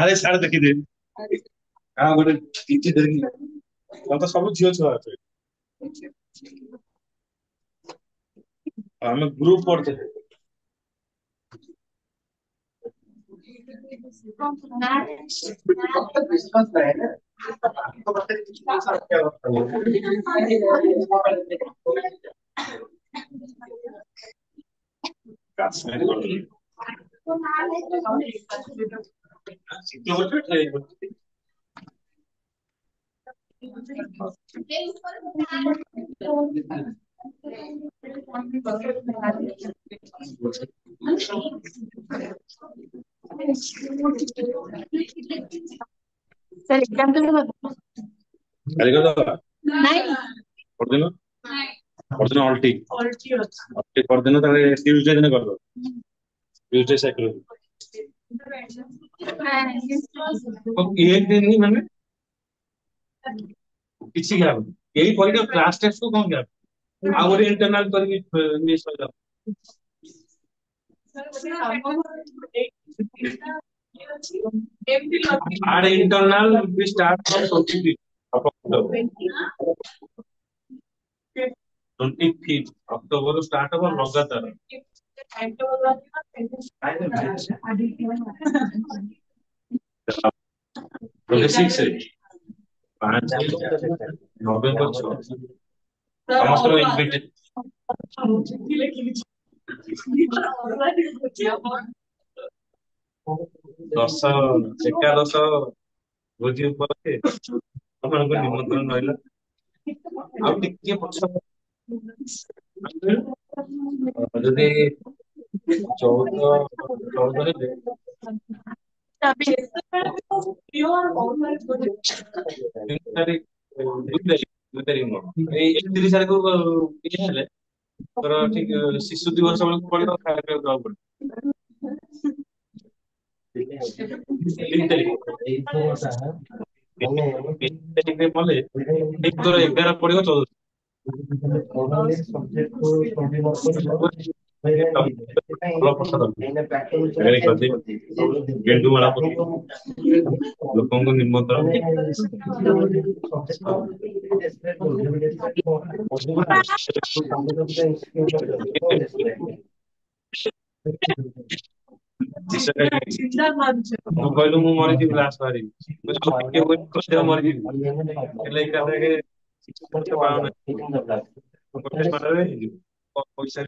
ଆରେ ସାର୍ ଦେଖିଦେ ଗୋଟେ କିଛି ଧରିକି ତ ସବୁ ଝିଅ ଛୁଆ ଅଛନ୍ତି। ଆମେ ଗ୍ରୁପ ପଢୁଥିଲେ। सर एग्जाम तो କାଲି କରିଦବା नहीं ପରଦିନ ପରଦିନ ଅଲ୍ଟି ଅଲ୍ଟି ପରଦିନ ତାହେଲେ ଟ୍ୟୁଜଡେ ଦିନ କରିଦବା ଟ୍ୟୁଜଡେ ସାଇକୋଲୋଜି ଏକ ଦିନ ମାନେ କିଛି ଗ୍ୟାପ ଏଇ ପରୀକ୍ଷା କ୍ଲାସ ଟେଷ୍ଟ କୁ କଣ ଗ୍ୟାପ ଆଉ ଗୋଟେ ଇଣ୍ଟରନାଲ କରିକି ମିସ୍ କରିଦବା Our internal we start from 25th of October. 25th October start होगा लगातार 26 5 नवंबर 6 ସମସ୍ତଙ୍କ ଦଶ ଏକାଦଶ ଭୋଜି ଉପରେ ଆପଣଙ୍କ ନିମନ୍ତ୍ରଣ ରହିଲା ଆଉ ଟିକେ ପଛ ଯଦି 14 ହେଲେ ଦୁଇ ତାରିଖ ଏଇ 31 ତାରିଖ ଇଏ ହେଲେ ଠିକ ଶିଶୁ ଦିବସ ବେଳକୁ ପଡିବ ଖାଇବା ପିଇବାକୁ ଦବାକୁ ପଡିବ 3 ତାରିଖରେ ପଡିଲେ 11 ପଡିବ 14 ଗେଣ୍ଡୁମାଳା ଲୋକଙ୍କୁ ନିମନ୍ତ୍ରଣ ମୁଁ କହିଲୁ ମୁଁ ମରିଯିବି ଲାଷ୍ଟ ବାହାରିବି ମରିଯିବି ହେଲେ ଏକାଥରେ ପଇସା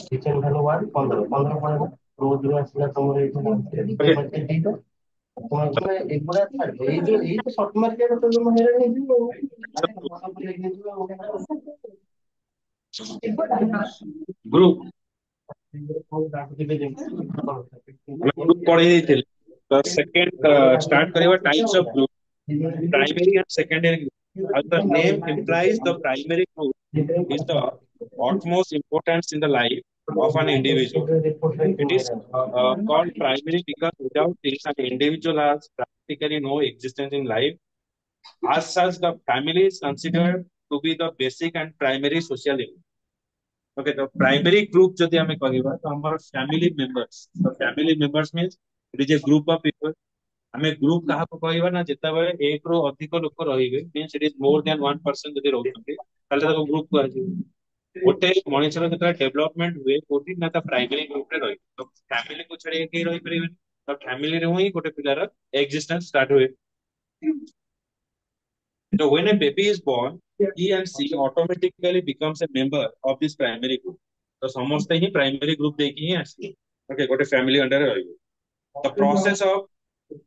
किचन खान 1 15 15 पड़ेगा रोज आसला तुम एक बड़ा ये तो शॉर्ट मार्केट तो तुम हैरान नहीं ग्रुप पढ़े the second start kariba types of group primary and secondary group as the name implies the primary group is the utmost importance in the life of an individual. It is called primary because without this an individual has practically no existence in life. As such, the family is considered to be the basic and primary social unit. Okay, the primary group जदि हमें कहिबा तो हमर family members. The family members means it is a group of people. हमें group कहा को कहिबा ना जेता बेले एक रो अधिक लोक रहिबे means it is more than one person जदि रहउछन्ते ताले ताको group कहै छै गोटे मनुष्यर जेता डेवलपमेंट हुए कोठी ना ता प्राइमरी ग्रुप रे रहि तो फैमिली को छड़े के रहि परिबे तो फैमिली रे ही गोटे पिलार एग्जिस्टेंस स्टार्ट हुए. So when a baby is born, he and she automatically becomes a member of this primary group. So समस्त ही primary group देखी ही आसी. Okay, got a family under रही. The process of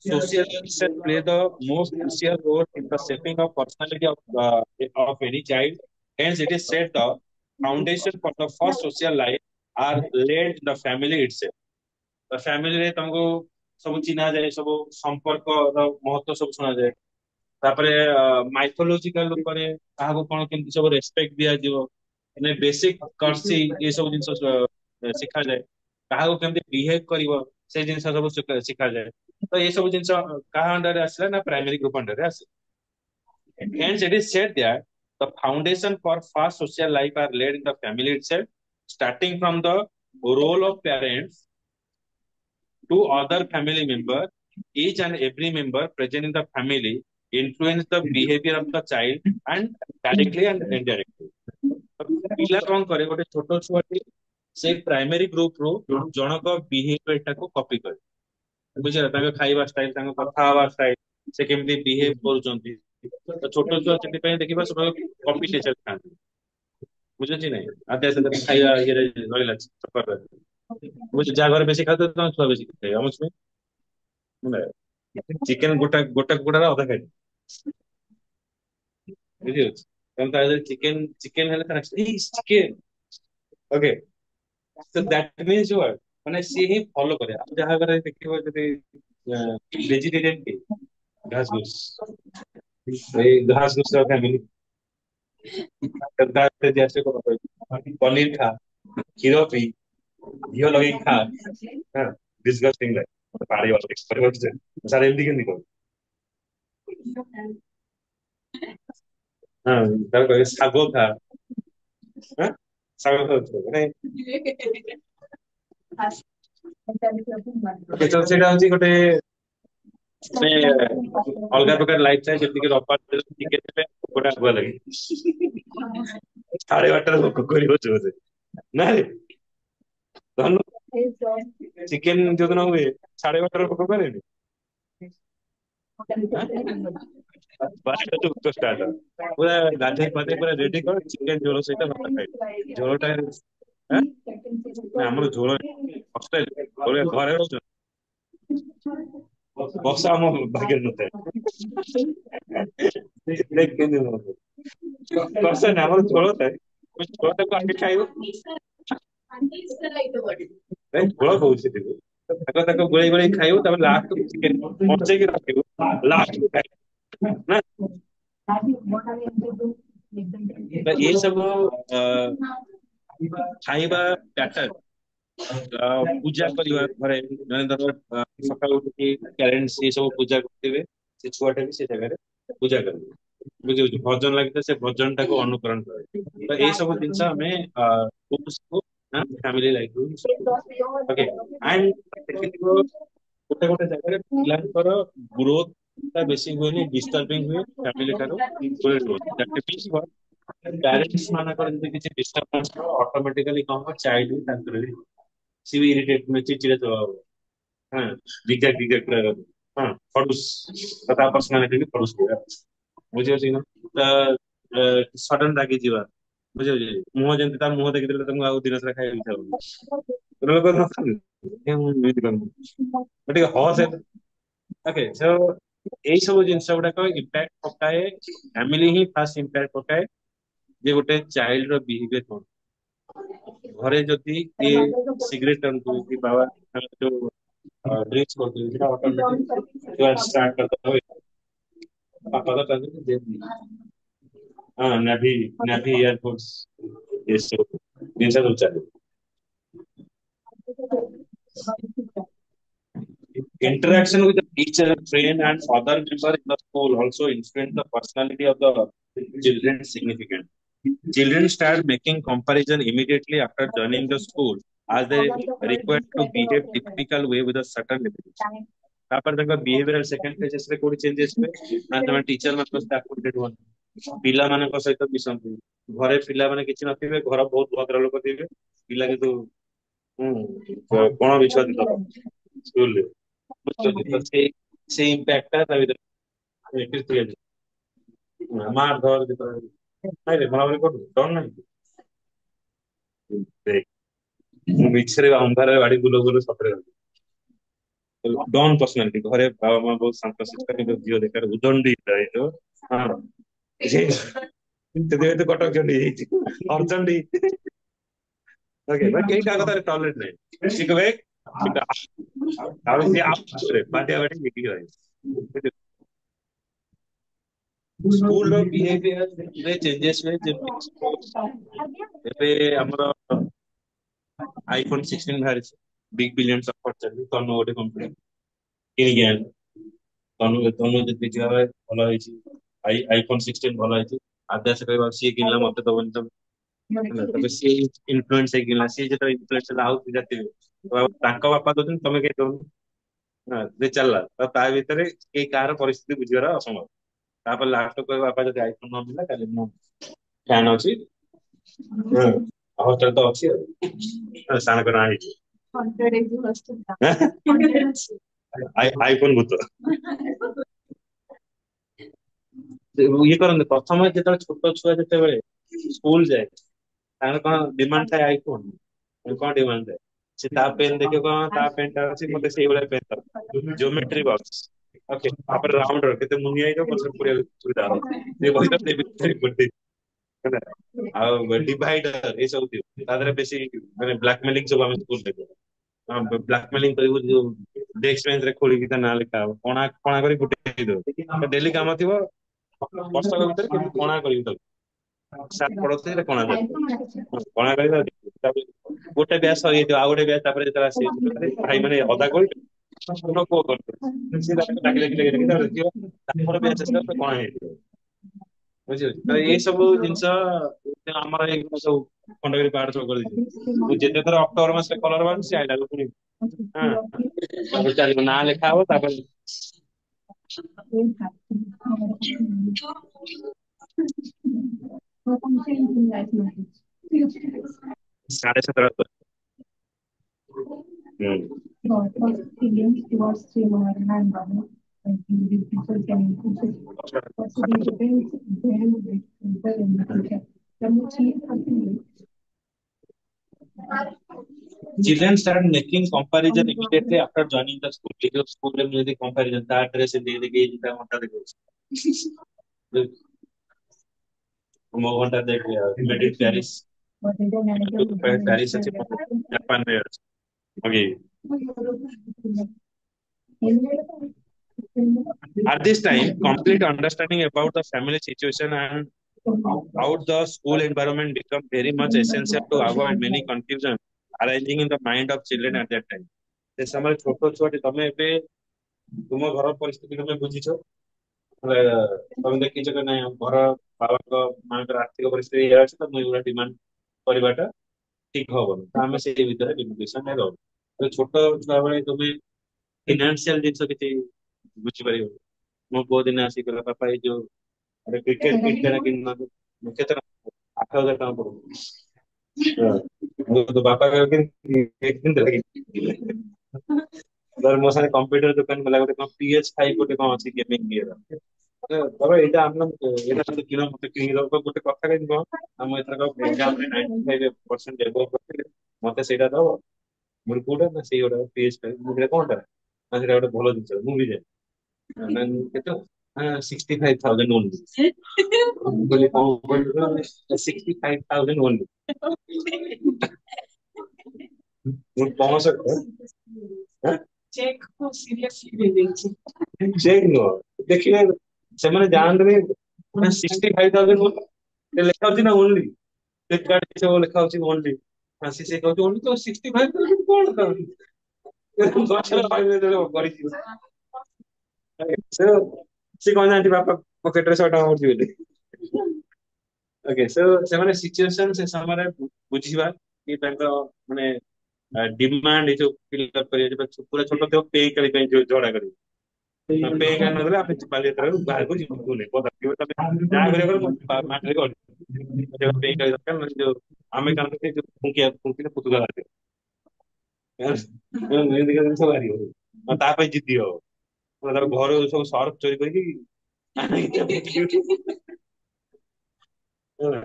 socialization play the most crucial role in the shaping of personality of any child. Hence, it is said the foundation for the first social life are laid in the family itself. The family रे तुमको ସବୁ ଚିହ୍ନା ଯାଏ, ସବୁ ସମ୍ପର୍କର ମହତ୍ଵ ସବୁ ଶୁଣାଯାଏ। ତାପରେ ମାଇଥୋଲୋଜିକାଲ ଉପରେ କାହାକୁ କଣ କେମିତି ସବୁ ରେସ୍ପେକ୍ଟ ଦିଆଯିବ, ମାନେ ବେସିକ କର୍ସି ଏ ସବୁ ଜିନିଷ ଶିଖାଯାଏ। କାହାକୁ କେମିତି ବିହେଭ କରିବ ସେ ଜିନିଷ ସବୁ ଶିଖାଯାଏ। ତ ଏ ସବୁ ଜିନିଷ କାହା ଅଣ୍ଡରରେ ଆସିଲା ନା ପ୍ରାଇମେରୀ ଗ୍ରୁପ ଅଣ୍ଡରରେ ଆସେ। Hence, it is said that the foundation for fast social life are laid in the family itself, starting from the role of parents to other family members. Each and every member present in the family influence the behavior of the child and directly and indirectly. ପିଲା କଣ କରେ, ଗୋଟେ ଛୋଟ ଛୁଆଟି ସେ primary group ରୁ ଜଣକ behaviour ଟାକୁ କପି କରେ। ବୁଝିଲା, ତାଙ୍କ ଖାଇବା ଷ୍ଟାଇଲ, ତାଙ୍କ କଥା ହବା ଷ୍ଟାଇଲ, ସେ କେମିତି ବିହେଭ କରୁଛନ୍ତି। ତ ଛୋଟ ଛୁଆ ସେଥିପାଇଁ ଦେଖିବା ସବୁ କପି ନେଚର ଥାନ୍ତି। ବୁଝୁଛି ନାଇଁ, ଆଦ୍ୟା ସେଥିରେ ଖାଇବା ଇଏରେ ରହିଲା ଚକ୍କରରେ। ବୁଝି ଯାହା ଘରେ ବେଶୀ ଖାଉଥିବ ତମ ଛୁଆ ବେଶୀ ଖାଇବେ। ଆମ ଛୁଆ ଚିକେନ ଗୋଟା ଗୋଟା କୁକୁଡାର ଅଧା ଖାଇବେ, ବୁଝିପାରୁଛି। କାରଣ ତା ଦେହରେ ଚିକେନ ଚିକେନ ହେଲେ ତାର chicken okay. So that means what? ମାନେ ସିଏ ହିଁ ଫଲୋ କରେ। ଆଉ ଯାହା ଘରେ ଦେଖିବ ଯଦି ଭେଜିଟେରିଆନ କି ଘାସ ଘୁସ, ଏଇ ଘାସ ଘୁସ ଫ୍ୟାମିଲି ପନିର ଖା, କ୍ଷୀର ପିଇ, ଘିଅ ଲଗେଇକି ଖା, ଡିସଗଷ୍ଟିଂ ଲାଗେ। ପାଣି ସାର୍ ଏମିତି କେମିତି କରୁ? ହଁ, ତାକୁ କହିବେ ଶାଗ ଖା, ଶାଗ ଖାଉଥିବ ମାନେ ସେଇଟା ହଉଛି ଗୋଟେ ମାନେ ଅଲଗା ପ୍ରକାର ଲାଇଫ ଥାଏ। ଯେମିତିକି ରବିବାର ଟିକେ ଦେବେ ଗୋଟେ ଆଗୁଆ ଲାଗେ, 12:30 ଭୋକ କରିବ ଜୋରରେ ନା ରେ ଧନୁ। ଚିକେନ ଯୋଉଦିନ ହୁଏ 12:30 ଭୋକ କରେନି? 12ଟାରୁ ଭୋକ ଷ୍ଟାର୍ଟ। ପୁରା ଗାଧେଇ ପାଧେଇ ପୁରା ରେଡି କର, ଚିକେନ ଝୋଳ ସହିତ ଭାତ ଖାଇବି। ଝୋଳଟା ଆମର ଝୋଳ ହଷ୍ଟେଲ ଘରେ ରହୁଛ, ବର୍ଷା ଆମ ଭାଗ୍ୟରେ ନଥାଏ। ବର୍ଷା ନା ଆମର ଝୋଳ ଥାଏ, ଝୋଳଟାକୁ ଆଗେ ଖାଇବ। ଝୋଳ କହୁଛି ତାକୁ ଗୋଳେଇ ଗୋଳେଇ ଖାଇବୁ, ତାପରେ ଲାଷ୍ଟକୁ ଚିକେନ ବଞ୍ଚେଇକି ରଖିବୁ, ଲାଷ୍ଟକୁ ଖାଇବୁ ନା। ଏ ସବୁ ଖାଇବା ପ୍ୟାଟର୍ନ, ପୂଜା କରିବା ଘରେ ଜଣେ ଧର ସକାଳୁ ଉଠିକି ପ୍ୟାରେଣ୍ଟସ ଏ ସବୁ ପୂଜା କରୁଥିବେ, ସେ ଛୁଆଟା ବି ସେ ଜାଗାରେ ପୂଜା କରିବେ। ବୁଝିପାରୁଛୁ, ଭଜନ ଲାଗିଥାଏ ସେ ଭଜନ ଟାକୁ ଅନୁକରଣ କରେ। ତ ଏଇ ସବୁ ଜିନିଷ ଆମେ ଫ୍ୟାମିଲି ଲାଇଫରୁ ଶିଖୁ। ଓକେ, ଆଣ୍ଡ ଦେଖିଥିବ ଗୋଟେ ଗୋଟେ ଜାଗାରେ ପିଲାଙ୍କର ଗ୍ରୋଥ ଟା ବେଶୀ ହୁଏନି, ଡିଷ୍ଟର୍ବିଂ ହୁଏ ଫ୍ୟାମିଲି ଠାରୁ। ପ୍ୟାରେଣ୍ଟସ ମାନଙ୍କର ଯଦି କିଛି ଡିଷ୍ଟର୍ବାନ୍ସ ଅଟୋମେଟିକାଲି କଣ ହବ, ଚାଇଲ୍ଡ ବି ତାଙ୍କର ବି ସିଏ ବି ଇରିଟେଟ, ଚିଡଚିଡା ସ୍ୱଭାବ। ହଁ, ରିଜେକ୍ଟ ରିଜେକ୍ଟ ପୁରା ହଁ ଫଡୁସ, ତା ପର୍ସନାଲିଟି ବି ଫଡୁସ ପୁରା। ବୁଝିପାରୁଛି ନା? ତ ସଡନ ରାଗିଯିବା, ବୁଝିପାରୁଛି, ମୁହଁ ଯେମିତି ତା ମୁହଁ ଦେଖିଦେଲେ ତମକୁ ଆଉ ଦିନ ସାରା ଖାଇବାକୁ ଇଚ୍ଛା ହବନି। ଲୋକ ନଥାନ୍ତି ମୁଁ ଏମିତି କରିବି ଟିକେ ହସ। ଓକେ, ସୋ ଏଇ ସବୁ ଜିନିଷ ଗୁଡାକ ଇମ୍ପାକ୍ଟ ପକାଏ, ଫ୍ୟାମିଲି ହିଁ ଫାଷ୍ଟ ଇମ୍ପାକ୍ଟ ପକାଏ ଯେ ଗୋଟେ ଚାଇଲ୍ଡ ର ବିହେଭିୟର କଣ। ଘରେ ଯଦି କିଏ ସିଗରେଟ ଟାଣୁଥିବେ କି ବାବା ଯୋଉ ଡ୍ରିଙ୍କସ କରୁଥିବେ, ସେଟା ଅଟୋମେଟିକ ଷ୍ଟାର୍ଟ କରିଦେବ। ପାପା ତ ଚାଲୁଛି ହଁ, ନେଭି ନେଭି ଏୟାରଫୋର୍ସ ଏସବୁ ଜିନିଷ ସବୁ ଚାଲିବ। Interaction with the teacher, friend, and other member in the school also influence the personality of the children significantly. Children start making comparison immediately after joining the school, as they require to behave typical way with a certain limits. ତାପରେ ତାଙ୍କ behavioural second ଫେଜେସରେ କୋଉଠି changes ହୁଏ ନା ସେମାନେ teacher ମାନଙ୍କ ସହିତ acquainted ହୁଅନ୍ତି, ପିଲାମାନଙ୍କ ସହିତ ମିଶନ୍ତି। ଘରେ ପିଲାମାନେ କିଛି ନଥିବେ, ଘର ବହୁତ ଭଦ୍ର ଲୋକ ଥିବେ, ପିଲା କିନ୍ତୁ କଣ ବିଛୁଆତି ଦବ ସ୍କୁଲରେ। ସେଇ ସେଇ ଇମ୍ପାକ୍ଟ ଟା ତା ଭିତରେ ମାର ଧର ଯେତେବେଳେ ନାଇଁ ରେ ମରାମରି କରୁ ଡର ନାହିଁ। ଦେଖ, ମୁଁ ମିଛରେ ଅନ୍ଧାରରେ ବାଡି ବୁଲ ବୁଲ ସତରେ ଡନ୍ ପର୍ସନାଲିଟି। ଘରେ ବାବା ମା ବହୁତ ଶାନ୍ତଶିଷ୍ଟ, କିନ୍ତୁ ଝିଅ ଦେଖାର ଉଦଣ୍ଡି ହେଇଥିବ। ହଁ, ସେଥିପାଇଁ ତ କଟକ ଚଣ୍ଡୀ ହେଇଯାଇଛି, ଅର୍ଚଣ୍ଡୀ। ଓକେ, କେହି କାହା କଥାରେ ଟଲରେଟ ନାହିଁ। କିନ୍ତୁ ଆଉ ସିଏ ଆଉ ବାଡିଆ ବାଡି ହେଇକି ରହିବ। ସ୍କୁଲ ର ବିହେଭିୟର ରେ ଚେଞ୍ଜେସ୍ ହୁଏ ଯେମିତି ଏବେ ଆମର iPhone 16 ବାହାରିଛି, ବିଗ ବିଲିୟନ କରିଛନ୍ତି ତନୁ ଗୋଟେ କମ୍ପାନୀ କିଣିକି ଆଣିଲେ। ତନୁ ଯଦି ଦେଖିବା ବେଳେ ଭଲ ହେଇଛି, iPhone 16 ଭଲ ହେଇଛି। ଆଦ୍ୟାସ କହିବା ସିଏ କିଣିଲା ମତେ ଦବନି ତମେ ହେଲା, ତାପରେ ସିଏ ଇନଫ୍ଲୁଏନ୍ସ ହେଇକି କିଣିଲା, ସିଏ ଯେତେବେଳେ ଇନଫ୍ଲୁଏନ୍ସ ହେଲା ଆଉ ପିଲା ଥିବେ ତାଙ୍କ ବାପା ଦଉଛନ୍ତି ତମେ କେହି ଦଉନି, ହଁ ଯେ ଚାଲିଲା ତ ତା ଭିତରେ କେହି କାହାର ପରିସ୍ଥିତି ବୁଝିବାର ଅସମ୍ଭବ। ତାପରେ ଲାଷ୍ଟ କହିବା ବାପା ଯଦି iPhone ନ ମିଳିଲା ତାହେଲେ ମୁଁ ଫ୍ୟାନ୍ ଅଛି, ହଁ ହଷ୍ଟେଲ ତ ଅଛି ଆଉ ସାଣଙ୍କ ନାଁ ହେଇଛି iPhone ଭୂତ। ଇଏ କରନ୍ତି ପ୍ରଥମେ ଯେତେବେଳେ ଛୋଟ ଛୁଆ ଯେତେବେଳେ ସ୍କୁଲ ଯାଏ ତାଙ୍କର କଣ ଡିମାଣ୍ଡ ଥାଏ iPhone, କଣ ଡିମାଣ୍ଡ ଥାଏ ସେ ତା ପେନ୍ ଦେଖିବ କଣ ତା ପେନ୍ ଟା ଅଛି ମତେ ସେଇଭଳିଆ ପେନ୍ ଦରକାର, ଜିଓମେଟ୍ରି ବକ୍ସ ଓକେ, ତାପରେ ରାଉଣ୍ଡର କେତେ ମୁନି ହେଇଥିବ ପଛରେ ପୁରେଇବାକୁ ସୁବିଧା ହବ ସେ ବହି ତ ସେ ଭିତରେ ଗୋଟେ ହେଲା। ଆଉ ଡିଭାଇଡର ଏଇ ସବୁ ଥିବ ତା ଦେହରେ ବେଶୀ ମାନେ ବ୍ଲାକମେଲିଂ ସବୁ ଆମେ ସ୍କୁଲ ଦେଖୁ। ବ୍ଲାକମେଲିଂ କରିବୁ ଯୋଉ ଡେସ୍କ ବେଞ୍ଚ ରେ ଖୋଳିକି ତା ନାଁ ଲେଖା ହବ, କଣା କଣା କରି ଗୋଟେଇ ଦବୁ ଡେଲି କାମ ଥିବ ବର୍ଷକ ଭିତରେ କେମିତି କଣା କରିବି ତାକୁ ସାର୍ଟ ପଡୁଥିବ ସେଟା କଣା କରିବ, କଣା କରି ତାପରେ ଗୋଟେ ବ୍ୟାଚ୍ ସରିଯାଇଥିବ ଆଉ ଗୋଟେ ବ୍ୟାଚ୍ ତାପରେ ଯେତେବେଳେ ଆସିବେ ଭାଇ ମାନେ ଅଧା କରିବେ ପୁଣି ପୁଅ କରିବେ ସିଏ ତାକୁ ଡାକି ଡାକି ଡାକି ଡାକି ତାପରେ ଦେଖିବ ତାଙ୍କର ବ୍ୟାଚ୍ ଆସିଲା ପରେ କଣା ହେଇଯାଇଥିବ ବୁଝିପାରୁଛି। ତ ଏଇ ସବୁ ଜିନିଷ ଆମର ଏଇ ସବୁ ଖଣ୍ଡଗିରି ପାହାଡ ସବୁ କରିଦେଇଛି। ମୁଁ ଯେତେ ଥର ଅକ୍ଟୋବର ମାସରେ କଲର ବାହାରୁଛି ସେ ଆଇଲା ବେଳକୁ ପୁଣି ହଁ ତାପରେ ଚାଲିବ ନାଁ ଲେଖା ହବ ତାପରେ ସାଢେ ସାତଟା ହୁଁ Children start making comparison immediately after joining the school. Because school ରେ ଯଦି comparison ତା dress ଦେଇ ଦେଇକି ଏଇ ତା ଘଣ୍ଟା ଦେଖଉଛି ମୋ ଘଣ୍ଟା ଦେଖ made in Paris, ପ୍ୟାରିସ ଅଛି ଜାପାନରେ ଅଛି okay. At this time, complete understanding about the family situation and how the school environment become very much essential to avoid many confusion arising in the mind of children at that time. ସେ ସମୟରେ ଛୋଟ ଛୁଆଟି ତମେ ଏବେ ତୁମ ଘର ପରିସ୍ଥିତି ତମେ ବୁଝିଛ, ହେଲେ ତମେ ଦେଖିଛ କି ନାଇଁ ଘର ବାବାଙ୍କ ମାଙ୍କର ଆର୍ଥିକ ପରିସ୍ଥିତି ଏଇଆ ଅଛି ତ ମୁଁ ଏଇଗୁଡା ଡିମାଣ୍ଡ କରିବାଟା ଠିକ ହବନି, ତ ଆମେ ସେଇ ଭିତରେ ଲିମିଟେସନ ରହୁ। ତ ଛୋଟ ଛୁଆ ବେଳେ ତମେ ଫିନାନ୍ସିଆଲ ଜିନିଷ କିଛି ବୁଝିପାରିବ। ମୋ ପୁଅ ଦିନେ ଆସିକି କହିଲା ବାପା ଏଇ ଯୋଉ ଗୋଟେ କ୍ରିକେଟ କିଟ୍ ଟା କିଣିଦିଅନ୍ତୁ, ମୁଁ କେତେ ଟଙ୍କା 8,000 ଟଙ୍କା ପଡୁଛି। ମୁଁ ତ ବାପା କିଣିଦେଲା କି ମୋ ସାଙ୍ଗେ କମ୍ପ୍ୟୁଟର ଦୋକାନ ଗଲା ଗୋଟେ କଣ PS5 ଗୋଟେ କଣ ଅଛି ଗେମିଂ ଇଏର, ବାବା ଏଇଟା ଆମ ଏଇଟା ଯଦି କିଣ ମତେ କିଣିକି ଦବ ଗୋଟେ କଥା କହିବି କଣ ଆମ ଏଥର ଏକ୍ସାମରେ 95% ଏଭବ କରିଥିଲେ ମତେ ସେଇଟା ଦବ, ମୋର କୋଉଟା ନା ସେଇ ଗୋଟେ PS5 ମୁଁ କହିଲି କଣଟା ନା ସେଇଟା ଗୋଟେ ଭଲ ଜିନିଷ ମୁଁ ବି ଯାଏ କେତେ 65,000 only। ମୁଁ କହିଲି କଣ କହିଲି 65,000 only। ମୁଁ 65 ଚେକ୍ କୁ ସିରିୟସଲି ନେଇଯାଇଛି, ଚେକ୍ ନୁହଁ ଦେଖିଲେ ସେମାନେ ଜାଣନ୍ତିନି 65,000 ଲେଖା ହଉଛି ନା ଓନ୍ଲି ଫ୍ଲିପକାର୍ଟ ସବୁ ଲେଖା ହଉଛି ଓନ୍ଲି, ସେ କହୁଛି ଓନ୍ଲି ତ 65,000 କଣ ଖାଉଛି ଗଛରେ କରିଛି ସେ କଣ ଜାଣିଛି ବାପା ପକେଟରେ 100 ଟଙ୍କା ପଡୁଛି ବୋଲି। ଓକେ ସୋ ସେମାନେ ସିଚୁଏସନ ସେ ସମୟରେ ବୁଝିବା କି ତାଙ୍କ ମାନେ ଡିମାଣ୍ଡ ଏ ଯୋଉ ଫିଲଅପ କରିବା ପୁରା ଛୋଟ ଥିବ ପେ କାଳି ପାଇଁ ଝଗଡା କରିବ, ପେ କାଲି ନଦେଲେ ଆମେ ବାଲିଯାତ୍ରାରୁ ବାହାରକୁ ଯିବୁନି ପଦାକୁ ତମେ ଯାହା କରିବାକୁ ମାଟିରେ ଗଡିବ ପେ କାଳି ଦରକାର ନହେଲେ ଯୋଉ ଆମେ କାରଣ ସେ ଯୋଉ ଫୁଙ୍କିଲେ ପୁତୁକା ବାହାରିବ ଏମିତିକା ଜିନିଷ ବାହାରିବ ଆଉ ତା ପାଇଁ ଜିଦି ହବ ତାର ଘରୁ ସବୁ ସର୍ଫ ଚୋରି କରିକି ହେଲା।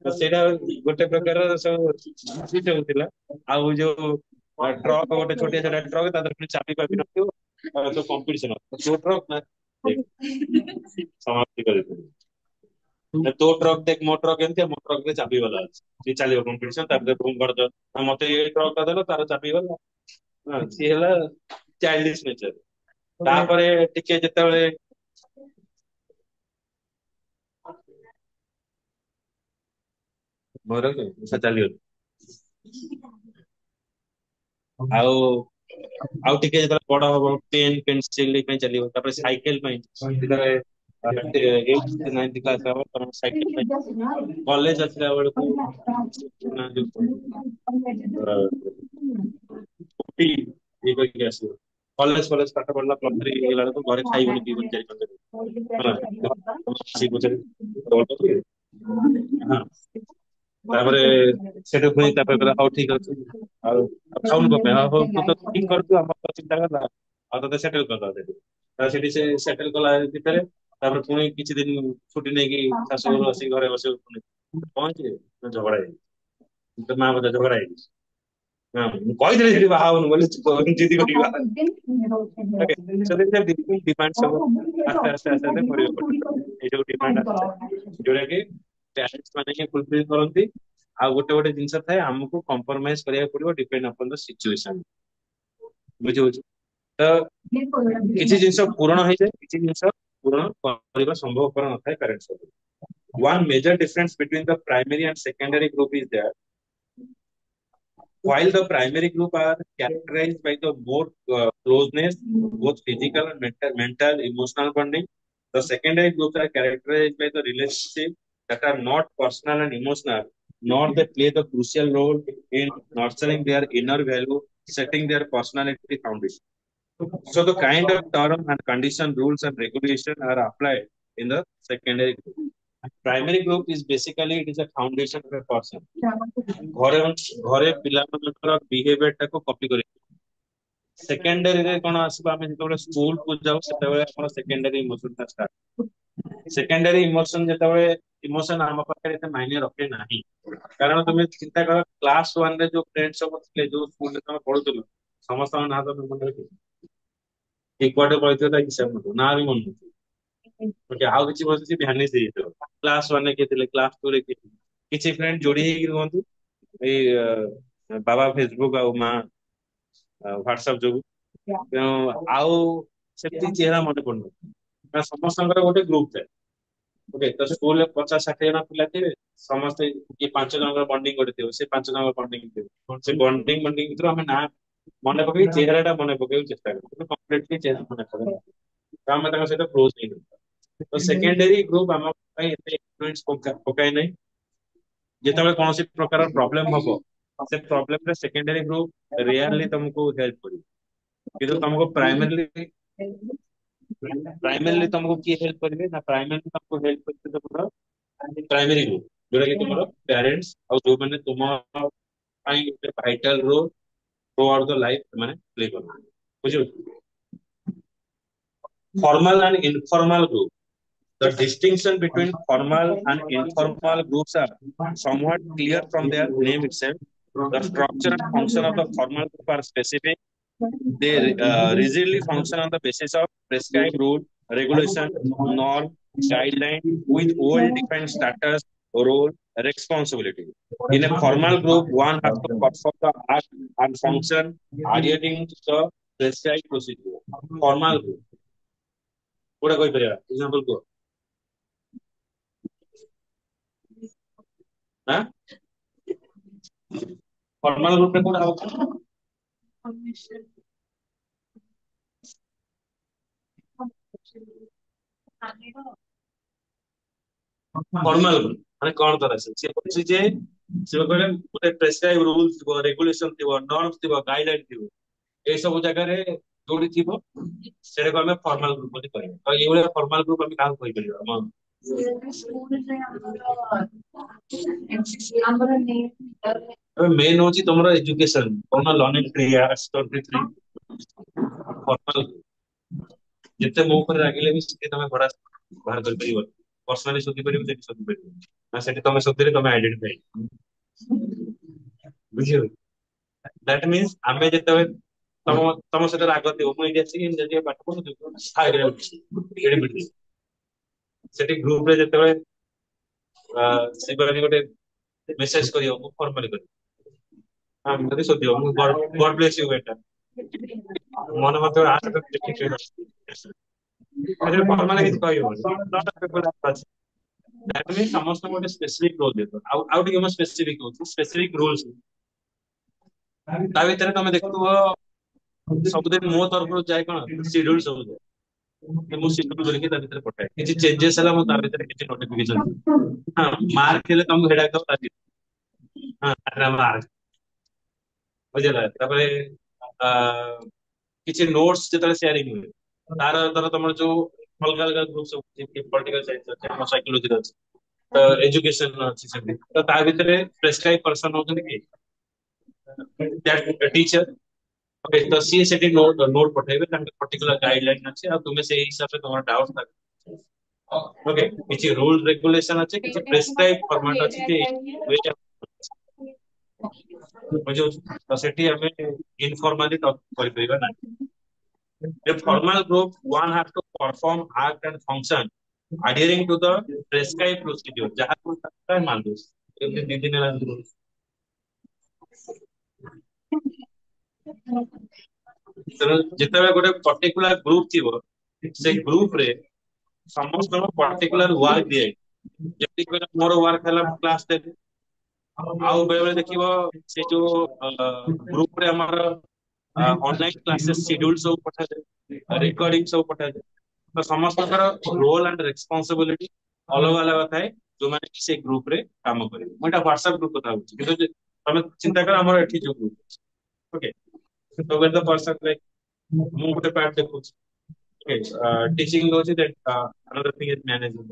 ତ ସେଇଟା ଗୋଟେ ପ୍ରକାର ସବୁ ଥିଲା। ଆଉ ଯୋଉ ଟ୍ରକ୍ ଗୋଟେ ଛୋଟିଆ ଛୋଟିଆ ଟ୍ରକ୍ ତା ଦେହରେ ଚାବି ଫାବି ନଥିବ ସବୁ କମ୍ପିଟିସନ ତୋ ଟ୍ରକ୍ ନା ସମାପ୍ତି କରିଦେବି ତୋ ଟ୍ରକ୍ ଦେଖ ମୋ ଟ୍ରକ୍ ଏମିତି ମୋ ଟ୍ରକ୍ ରେ ଚାବି ବାଲା ଅଛି ସେ ଚାଲିବ କମ୍ପିଟିସନ ତାପରେ ମତେ ଏଇ ଟ୍ରକ୍ ଟା ଦେଲ ତାର ଚାବି ଗଲା ସିଏ ହେଲା ଚାଇଲ୍ଡିଶ ନେଚର। ତାପରେ ଟିକେ ଯେତେବେଳେ ମୋର ଚାଲିଗଲି ଆଉ ଆଉ ଟିକେ ଯେତେବେଳେ ବଡ ହବ ପେନ୍ ପେନ୍ସିଲ ପାଇଁ ଚାଲିବ, ତାପରେ ସାଇକେଲ ପାଇଁ ଯେତେବେଳେ 8th 9th କ୍ଲାସ ହବ ତখন ସାଇକେଲ ପାଇଁ, କଲେଜ ଆସିଲା ବେଳକୁ ସ୍କୁଟି ଇଏ କରିକି ଆସିବ। କଲେଜ କଲେଜ ପାଠ ପଢିଲା +3 ହେଇଗଲା ବେଳକୁ ଘରେ ଖାଇବନି ପିଇବନି 4 5 ଦିନ ହେଲା, ଆସିକି ପଚାରିବେ ହଁ, ତାପରେ ସେଠୁ ପୁଣି ତାପରେ କହିଲା ହଉ ଠିକ ଅଛି ଆଉ ଆଉ ଖାଉନୁ କଣ ପାଇଁ, ହଉ ତୁ ତ ଠିକ କରୁଛୁ ଆମର ତ ଚିନ୍ତା କଲା ଆଉ ତତେ ସେଟେଲ କରିଦବା ସେଠି। ତାପରେ ସେଠି ସେ ସେଟେଲ କଲା ଭିତରେ ତାପରେ ପୁଣି କିଛି ଦିନ ଛୁଟି ନେଇକି ଶାଶୁ ଘରୁ ଆସିକି ଘରେ ବସିବ, ପୁଣି କଣ ହେଇଛି ନା ଝଗଡା ହେଇଛି, ତ ମା କଥା ଝଗଡା ହେଇଛି। ହଁ ମୁଁ କହିଥିଲି ସେଠି ବାହା ହଉନି ବୋଲି ଜିଦି କରିକି ବାହା ହେଲି। Okay, so there is a different demand ସବୁ ଆସ୍ତେ ଆସ୍ତେ ଆସ୍ତେ ଆସ୍ତେ କରିବାକୁ ପଡିବ। ଏଇ ସବୁ ଡିମାଣ୍ଡ ଆସେ ଯୋଉଟା କି ପ୍ୟାରେଣ୍ଟସ ମାନେ ହିଁ ଫୁଲଫିଲ କରନ୍ତି। ଆଉ ଗୋଟେ ଗୋଟେ ଜିନିଷ ଥାଏ ଆମକୁ କମ୍ପ୍ରମାଇଜ କରିବାକୁ ପଡିବ ଡିପେଣ୍ଡ ଅପନ ଦ ସିଚୁଏସନ। ବୁଝିହଉଛି ତ କିଛି ଜିନିଷ ପୂରଣ ହେଇଯାଏ, କିଛି ଜିନିଷ ପୂରଣ କରିବା ସମ୍ଭବପର ନଥାଏ ପ୍ୟାରେଣ୍ଟସ ସବୁ। One major difference between the primary and secondary group is that while the primary group are characterized by the more closeness, both physical and emotional bonding, the secondary groups are characterized by the relationships that are not personal and emotional, nor they play the crucial role in nurturing their inner value, setting their personality foundation. So the kind of term and condition, rules and regulation are applied in the secondary group. Primary group is basically it is a foundation of a person. ଘରେ ଘରେ ପିଲାମାନଙ୍କର behaviour ଟାକୁ copy କରି, ସେକେଣ୍ଡାରୀରେ କଣ ଆସିବ, ଆମେ ଯେତେବେଳେ school କୁ ଯାଉ ସେତେବେଳେ ଆମର ସେକେଣ୍ଡାରୀ ଇମୋସନ ଟା ଷ୍ଟାର୍ଟ। ସେକେଣ୍ଡାରୀ ଇମୋସନ ଯେତେବେଳେ ଇମୋସନ ଆମ ପାଖରେ ଏତେ ମାଇନେ ରଖେ ନାହିଁ, କାରଣ ତମେ ଚିନ୍ତା କର କ୍ଲାସ 1 ରେ ଯୋଉ ଫ୍ରେଣ୍ଡ ସବୁ ଥିଲେ, ଯୋଉ ସ୍କୁଲରେ ତମେ ପଢୁଥିଲ, ସମସ୍ତଙ୍କ ନାଁ ତମେ ମନେ ରଖିବ, କିଏ କୁଆଡେ ପଢିଥିବ ତା ହିସାବ ନଥିବ, ନାଁ ବି ମନେ ନଥିବ। Okay, ଆଉ କିଛି ବସିଛି ଭ୍ୟାନିଶ ହେଇଯାଇଥିବ। କ୍ଲାସ 1 ରେ କିଏ ଥିଲେ, କ୍ଲାସ 2 ରେ କିଏ ଥିଲେ, କିଛି ଫ୍ରେଣ୍ଡ ଯୋଡି ହେଇକି ରୁହନ୍ତି ଏଇ ବାବା ଫେସବୁକ୍ ଆଉ ମା ହ୍ୱାଟ୍ସଆପ ଯୋଗୁ, ତେଣୁ ଆଉ ସେମିତି ଚେହେରା ମନେ ପଡୁନି, କାରଣ ସମସ୍ତଙ୍କର ଗୋଟେ ଗ୍ରୁପ ଥାଏ। ଓକେ, ତ ସ୍କୁଲରେ 50 60 ଜଣ ପିଲା ଥିବେ, ସମସ୍ତେ କିଏ 5 ଜଣଙ୍କର ବଣ୍ଡିଙ୍ଗ ଗୋଟେ ଥିବ, ସେ 5 ଜଣଙ୍କର ବଣ୍ଡିଙ୍ଗ ଥିବ, ସେ ବଣ୍ଡିଙ୍ଗ ଭିତରୁ ଆମେ ନା ମନେ ପକେଇ ଚେହେରା ଟା ମନେ ପକେଇବାକୁ ଚେଷ୍ଟା କରୁ, କିନ୍ତୁ କମ୍ପ୍ଲିଟଲି ଚେହେରା ମନେ ପଡେ, ତ ଆମେ ତାଙ୍କ ସହିତ କ୍ଲୋଜ ହେଇନୁ। ତ ସେକେଣ୍ଡାରୀ ଗ୍ରୁପ ଆମ ପାଇଁ ଏତେ ଇନଫ୍ଲୁଏନ୍ସ ପକାଏ ନାହିଁ। ଯେତେବେଳେ କୌଣସି ପ୍ରକାର ପ୍ରୋବ୍ଲେମ ହବ, ସେ ପ୍ରୋବ୍ଲେମରେ ସେକେଣ୍ଡାରୀ ଗ୍ରୁପ ରେୟାରଲି ତମକୁ ହେଲ୍ପ କରିବ, କିନ୍ତୁ ତମକୁ ପ୍ରାଇମେରୀଲି ତମକୁ କିଏ ହେଲ୍ପ କରିବେ ନା, ପ୍ରାଇମେରୀଲି ତମକୁ ହେଲ୍ପ କରିବେ ତମର ପ୍ରାଇମେରୀ ଗ୍ରୁପ, ଯୋଉଟା କି ତୁମର ପ୍ୟାରେଣ୍ଟସ ଆଉ ଯୋଉମାନେ ତୁମ ପାଇଁ ଗୋଟେ ଭାଇଟାଲ ରୋଲ ଥ୍ରୁ ଆଉଟ୍ ଦ ଲାଇଫ ସେମାନେ ପ୍ଲେ କରନ୍ତି। ବୁଝିପାରୁଛ? Formal and informal group. The distinction between formal and informal groups are somewhat clear from their name itself. The structure and function of the formal group are specific. They rigidly function on the basis of prescribed rule, regulation, norm, guideline with well-defined status, role, responsibility. In a formal group, one has to perform the act and function adhering to the prescribed procedure. Formal group. କୋଉଟା କହିପାରିବା example କୁହ? Formal group ରେ କୋଉଟା ହବ? Formal group ମାନେ କଣ ତାର ସେ କହୁଛି ଯେ ସେ କହିଲେ ଗୋଟେ ପ୍ରେସକ୍ରାଇବ ରୁଲ ଥିବ, ରେଗୁଲେସନ ଥିବ, ନର୍ମ ଥିବ, ଗାଇଡଲାଇନ ଥିବ, ଏଇ ସବୁ ଜାଗାରେ ଯୋଉଠି ଥିବ ସେଟାକୁ ଆମେ ଫର୍ମାଲ ଗ୍ରୁପ ବୋଲି କହିବା। ତ ଏଇଭଳିଆ ଫର୍ମାଲ ଗ୍ରୁପ ଆମେ କାହାକୁ କହିପାରିବା? ମେନ୍ ହଉଛି ତମର ଏଜୁକେସନ, ତମର ଲର୍ଣ୍ଣିଂ ଟ୍ରି ଫର୍ମାଲ। ଯେତେ ମୋ ଉପରେ ରାଗିଲେ ବି ସେଠି ତମେ ଭଡା ବାହାର କରିପାରିବ, ପର୍ସନାଲି ଶୋଧି ପାରିବ, ସେଠି ଶୋଧି ପାରିବ ନା, ସେଠି ତମେ ଶୋଧିଲେ ତମେ ଆଇଡେଣ୍ଟିଫାଇ। ବୁଝିବ? ଦ୍ୟାଟ ମିନ୍ସ ଆମେ ଯେତେବେଳେ ତମ ତମ ସହିତ ରାଗ ଥିବ, ମୁଁ ଏଇଠି ଆସିକି ଯଦି ପାଠ ପଢୁଥିବି ସେଠି ଗ୍ରୁପ ରେ ଯେତେବେଳେ ଶିବାନୀ ଗୋଟେ ମେସେଜ କରିବ, ମୁଁ ଫର୍ମାଲି କରିବି, ଯଦି ଶୋଧିବ ମୁଁ ଗଡ ବ୍ଲେସ ୟୁ ବେଟା, ମନେ ମତେ ଆସ ଫର୍ମାଲ କିଛି କହିହବନି ଅଛି। That means ସମସ୍ତଙ୍କୁ ଗୋଟେ ସ୍ପେସିଫିକ ରୋଲ ଦେଇଥିବ। ଆଉ ଟିକେ ମୁଁ ସ୍ପେସିଫିକ ହଉଛି ସ୍ପେସିଫିକ ରୁଲ୍ସ। ତା ଭିତରେ ତମେ ଦେଖୁଥିବ ସବୁଦିନ ମୋ ତରଫରୁ ଯାଏ କଣ ସିଡ୍ୟୁଲ ସବୁ ଯାଏ। ମୁଁ ସିଡ୍ୟୁଲ କରିକି ତା ଭିତରେ ପଠାଏ। କିଛି ଚେଞ୍ଜେସ ହେଲା ମୁଁ ତା ଭିତରେ କିଛି ନୋଟିଫିକେସନ ହଁ ମାର୍କ ହେଲେ ତମକୁ ହେଡା ଦବ ତା ହଁ ମାର୍କ ବୁଝିଲା। ତାପରେ ଆ, କିଛି ନୋଟ୍ସ ଯେତେବେଳେ ସେୟାରିଂ ହୁଏ ତାର ଧର ତମର ଯୋଉ ଅଲଗା ଅଲଗା ଗ୍ରୁପ ସବୁ ପଲିଟିକାଲ ସାଇନ୍ସ ଅଛି ଆମ ସାଇକୋଲୋଜି ଅଛି ତ ଏଜୁକେସନ ଅଛି ସେମିତି ତ ତା ଭିତରେ ପ୍ରେସକ୍ରାଇବ ପର୍ସନ ହଉଛନ୍ତି କିଏ ଟିଚର। ଓକେ ତ ସିଏ ସେଠି ନୋଟ ପଠେଇବେ ତାଙ୍କ ପର୍ଟିକୁଲାର ଗାଇଡଲାଇନ ଅଛି ଆଉ ତୁମେ ସେଇ ହିସାବରେ ତମର ଡାଉଟ ଓକେ କିଛି ରୁଲ ରେଗୁଲେସନ ଅଛି କିଛି ପ୍ରେସକ୍ରାଇବ ଫର୍ମାଟ ଅଛି ଯେ ବୁଝିପାରୁଛ ତ ସେଠି ଆମେ ଇନଫର୍ମାଲି କରିପାରିବା ନାହିଁ। A formal group, one has to perform, act, and function adhering to the prescribed procedure. ଯାହାକୁ ମାନୁ ଏମିତି ଦି ଦିନ ହେଲା ତେଣୁ ଯେତେବେଳେ ଗୋଟେ ପର୍ଟିକୁଲାର ଗ୍ରୁପ ଥିବ ସେ ଗ୍ରୁପ ରେ ସମସ୍ତଙ୍କ ପର୍ଟିକୁଲାର ୱାର୍କ ଦିଆଯାଇଛି। ଯେମିତି କହିଲା ମୋର ୱାର୍କ ହେଲା ମୁଁ କ୍ଲାସ ଦେବି। ଆଉ ବେଳେ ବେଳେ ଦେଖିବ ସେ ଯୋଉ ଗ୍ରୁପ ରେ ଆମର ଅନଲାଇନ କ୍ଲାसेସ ସିଡ୍ୟୁଲ ସବୁ ପଠାଯାଏ ରେକର୍ଡିଂ ସବୁ ପଠାଯାଏ। ତ ସମସ୍ତଙ୍କର ରୋଲ ଆଣ୍ଡ ରେସ୍ପନ୍ସିବିଲିଟି ଅଲଗା ଅଲଗା ଥାଏ ଯୋଉମାନେ କି ସେ ଗ୍ରୁପ ରେ କାମ କରିବେ। ମୁଁ ଏଇଟା ହ୍ୱାଟ୍ସଆପ ଗ୍ରୁପ କଥା ହଉଛି କିନ୍ତୁ ତମେ ଚିନ୍ତା କର ଆମର ଏଠି ଯୋଉ ଗ୍ରୁପ ଅଛି okay so when the person like ମୁଁ ଗୋଟେ ପାର୍ଟ ଦେଖୁଛି okay teaching ହଉଛି that another thing is managing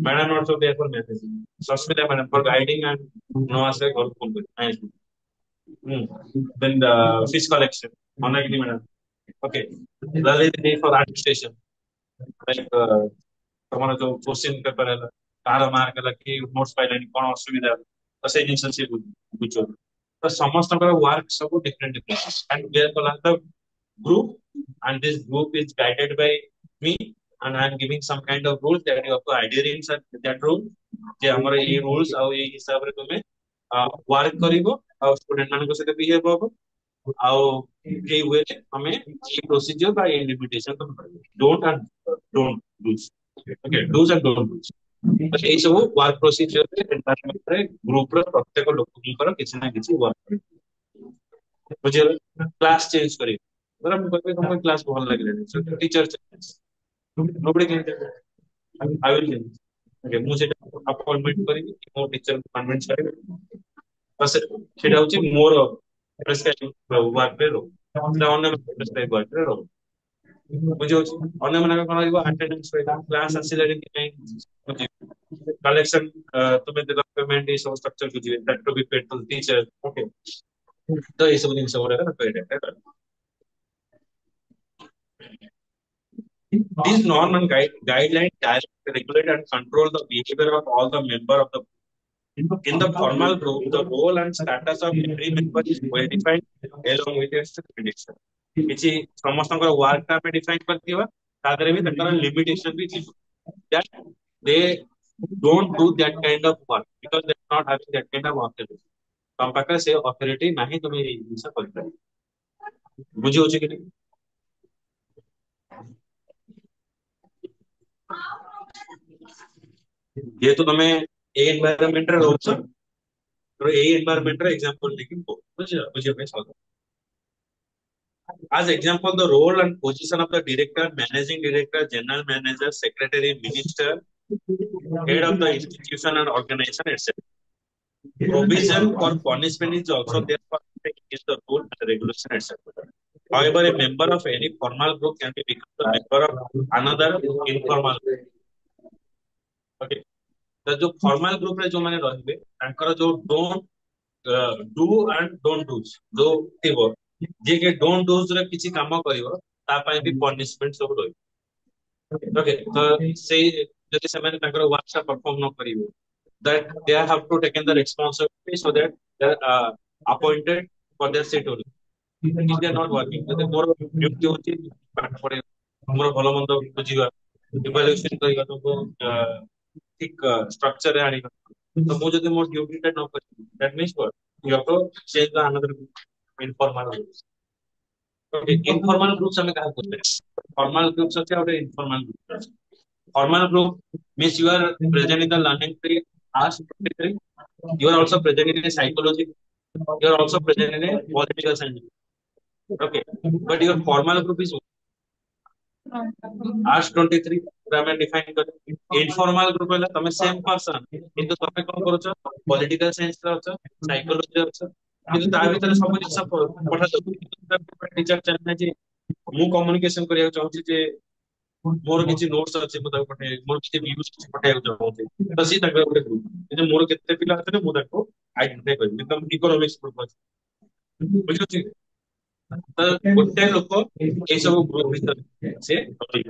madam also there for managing Susmita madam for guiding and no answer call phone କରି then the fish collection Monagini madam okay Lalini for administration like ତମର ଯୋଉ question paper ହେଲା କାହାର mark ହେଲା କି notes ପାଇଲାଣି କଣ ଅସୁବିଧା ହେଲା ତ ସେଇ ଜିନିଷ ସିଏ ବୁଝୁଛନ୍ତି। ତ ସମସ୍ତଙ୍କର ୱାର୍କ ସବୁ different different and we are called the group and this group is guided by me and I am giving some kind of rules that you have to adhere in that rule ଯେ ଆମର ଏଇ rules ଆଉ ଏଇ ହିସାବରେ ତୁମେ work କରିବ ଆଉ student ମାନଙ୍କ ସହିତ ବିହେଭ ହବ ଆଉ ଏଇ ୱେରେ ଆମେ ଏଇ ପ୍ରୋସିଜିଅର ବା ଏଇ ଲିମିଟେସନ ତମେ କରିବ don't and don't dos okay dos and don't dos ଏଇ ସବୁ ୱାର୍କ ପ୍ରୋସିଜିଅରରେ ଏନଭାୟରନମେଣ୍ଟରେ ଗ୍ରୁପର ପ୍ରତ୍ୟେକ ଲୋକଙ୍କର କିଛି ନା କିଛି ୱାର୍କ ବୁଝିଗଲେ କ୍ଲାସ ଚେଞ୍ଜ କରିବେ ଧର ମୁଁ କହିବି ତମକୁ କ୍ଲାସ ଭଲ ଲାଗିଲାନି teacher change nobody can tell I will change okay ମୁଁ ସେଟା ଆପଏଣ୍ଟମେଣ୍ଟ କରିବି ମୋ ଟିଚରକୁ କନଭିନ୍ସ କରିବି ତ ସେଇଟା ହଉଛି ମୋର ପ୍ରେସକ୍ରାଇବ ୱାର୍କରେ ରହୁ ସେଟା ଅନ୍ୟମାନଙ୍କ ପ୍ରେସକ୍ରାଇବ ୱାର୍କରେ ରହୁ ବୁଝିହଉଛି ଅନ୍ୟମାନଙ୍କ କଣ ରହିବ ଆଟେଣ୍ଡାନ୍ସ ରହିବ କ୍ଲାସ ଆସିଲାଣି କି ନାହିଁ କଲେକ୍ସନ ତୁମେ ଦେଲ ପେମେଣ୍ଟ ଏଇ ସବୁ ଷ୍ଟ୍ରକ୍ଚର ବୁଝିବେ that to be paid to the teacher okay ତ ଏଇ ସବୁ ଜିନିଷ ଗୁଡାକ these norm and guidelines directly regulate and control the behavior of all the member of the in the formal group the role and status of every member is well defined along with its prediction କିଛି ସମସ୍ତଙ୍କର work ଟା ଆମେ define କରିଥିବା ତା ଦେହରେ ବି ତାଙ୍କର limitation ବି ଥିବ that they don't do that kind of work because they are not having that kind of authority ତମ ପାଖରେ ସେ ଅଥରିଟି ନାହିଁ ତମେ ଏଇ ଜିନିଷ କରିପାରିବ ବୁଝି ହଉଛି କି ନାହିଁ ଯେହେତୁ ତମେ ଏଇ ଏନଭାୟରନମେଣ୍ଟ ରେ ରହୁଛ ତ ଏଇ ଏନଭାୟରନମେଣ୍ଟ ର ଏକ୍ସାମ୍ପଲ ନେଇକି ବୁଝିବା ପାଇଁ ସହଜ as example the role and position of the director managing director general manager secretary minister head of the institution and organization etc provision for punishment is also there for against the rule and regulation etc however a member of any formal group can be become the member of another informal group okay ତ ଯୋଉ formal group ରେ ଯୋଉମାନେ ରହିବେ ତାଙ୍କର ଯୋଉ ଡୁ and don't ଡୁଜ ଯୋଉ ଥିବ ଯିଏ କି ଡୋଣ୍ଟ ଡୁଜ ରେ କିଛି କାମ କରିବ ତା ପାଇଁ ବି ପନିଶମେଣ୍ଟ ସବୁ ରହିବ ଓକେ ତ ସେଇ ଯଦି ସେମାନେ ତାଙ୍କର ୱାର୍କ ଟା ପରଫର୍ମ ନ କରିବେ that they have to take the responsibility so that they are appointed for their seat only if they are not working ଯଦି ମୋର ଡ୍ୟୁଟି ହଉଛି ପାଠ ପଢେଇବା ମୋର ଭଲ ମନ୍ଦ ବୁଝିବା ଇଭାଲୁଏସନ କରିବା ତାଙ୍କୁ ଠିକ ଷ୍ଟ୍ରକ୍ଚରରେ ଆଣିବା ତ ମୁଁ ଯଦି ମୋ ଡ୍ୟୁଟି ଟା ନ କରିବି that means what you have to change the another informal rules informal groups हमें कहा बोलते हैं फॉर्मल ग्रुप्स होते हैं और informal groups formal group means you are present in the learning tree as tree. You are also present in a psychology. You are also present in a political science. Okay, but your formal group is as 23 ଆମେ define କରେ informal group ହେଲା ତମେ same person କିନ୍ତୁ ତମେ କଣ କରୁଛ political science ରେ ଅଛ psychology ରେ ଅଛ କିନ୍ତୁ ତା ଭିତରେ ସବୁ ଜିନିଷ ପଠାଯାଉଛି ଟିଚର ଚାହିଁଲେ ଯେ ମୁଁ କମ୍ୟୁନିକେସନ କରିବାକୁ ଚାହୁଁଛି ଯେ ମୋର କିଛି ନୋଟ୍ସ ଅଛି ମୁଁ ତାକୁ ପଠେଇ ମୋର କିଛି ଭ୍ୟୁଜ ଅଛି ପଠେଇବାକୁ ଚାହୁଁଛି ତ ସିଏ ତାଙ୍କ ଗୋଟେ ଗ୍ରୁପ କିନ୍ତୁ ମୋର କେତେ ପିଲା ଅଛନ୍ତି ମୁଁ ତାକୁ ଆଇଡେଣ୍ଟିଫାଇ କରିବି କିନ୍ତୁ ତମ ଇକୋନୋମିକ୍ସ ଗ୍ରୁପ ଅଛି ବୁଝୁଛି ତ ଗୋଟେ ଲୋକ ଏଇ ସବୁ ଗ୍ରୁପ ଭିତରେ ସେ ରହିବ।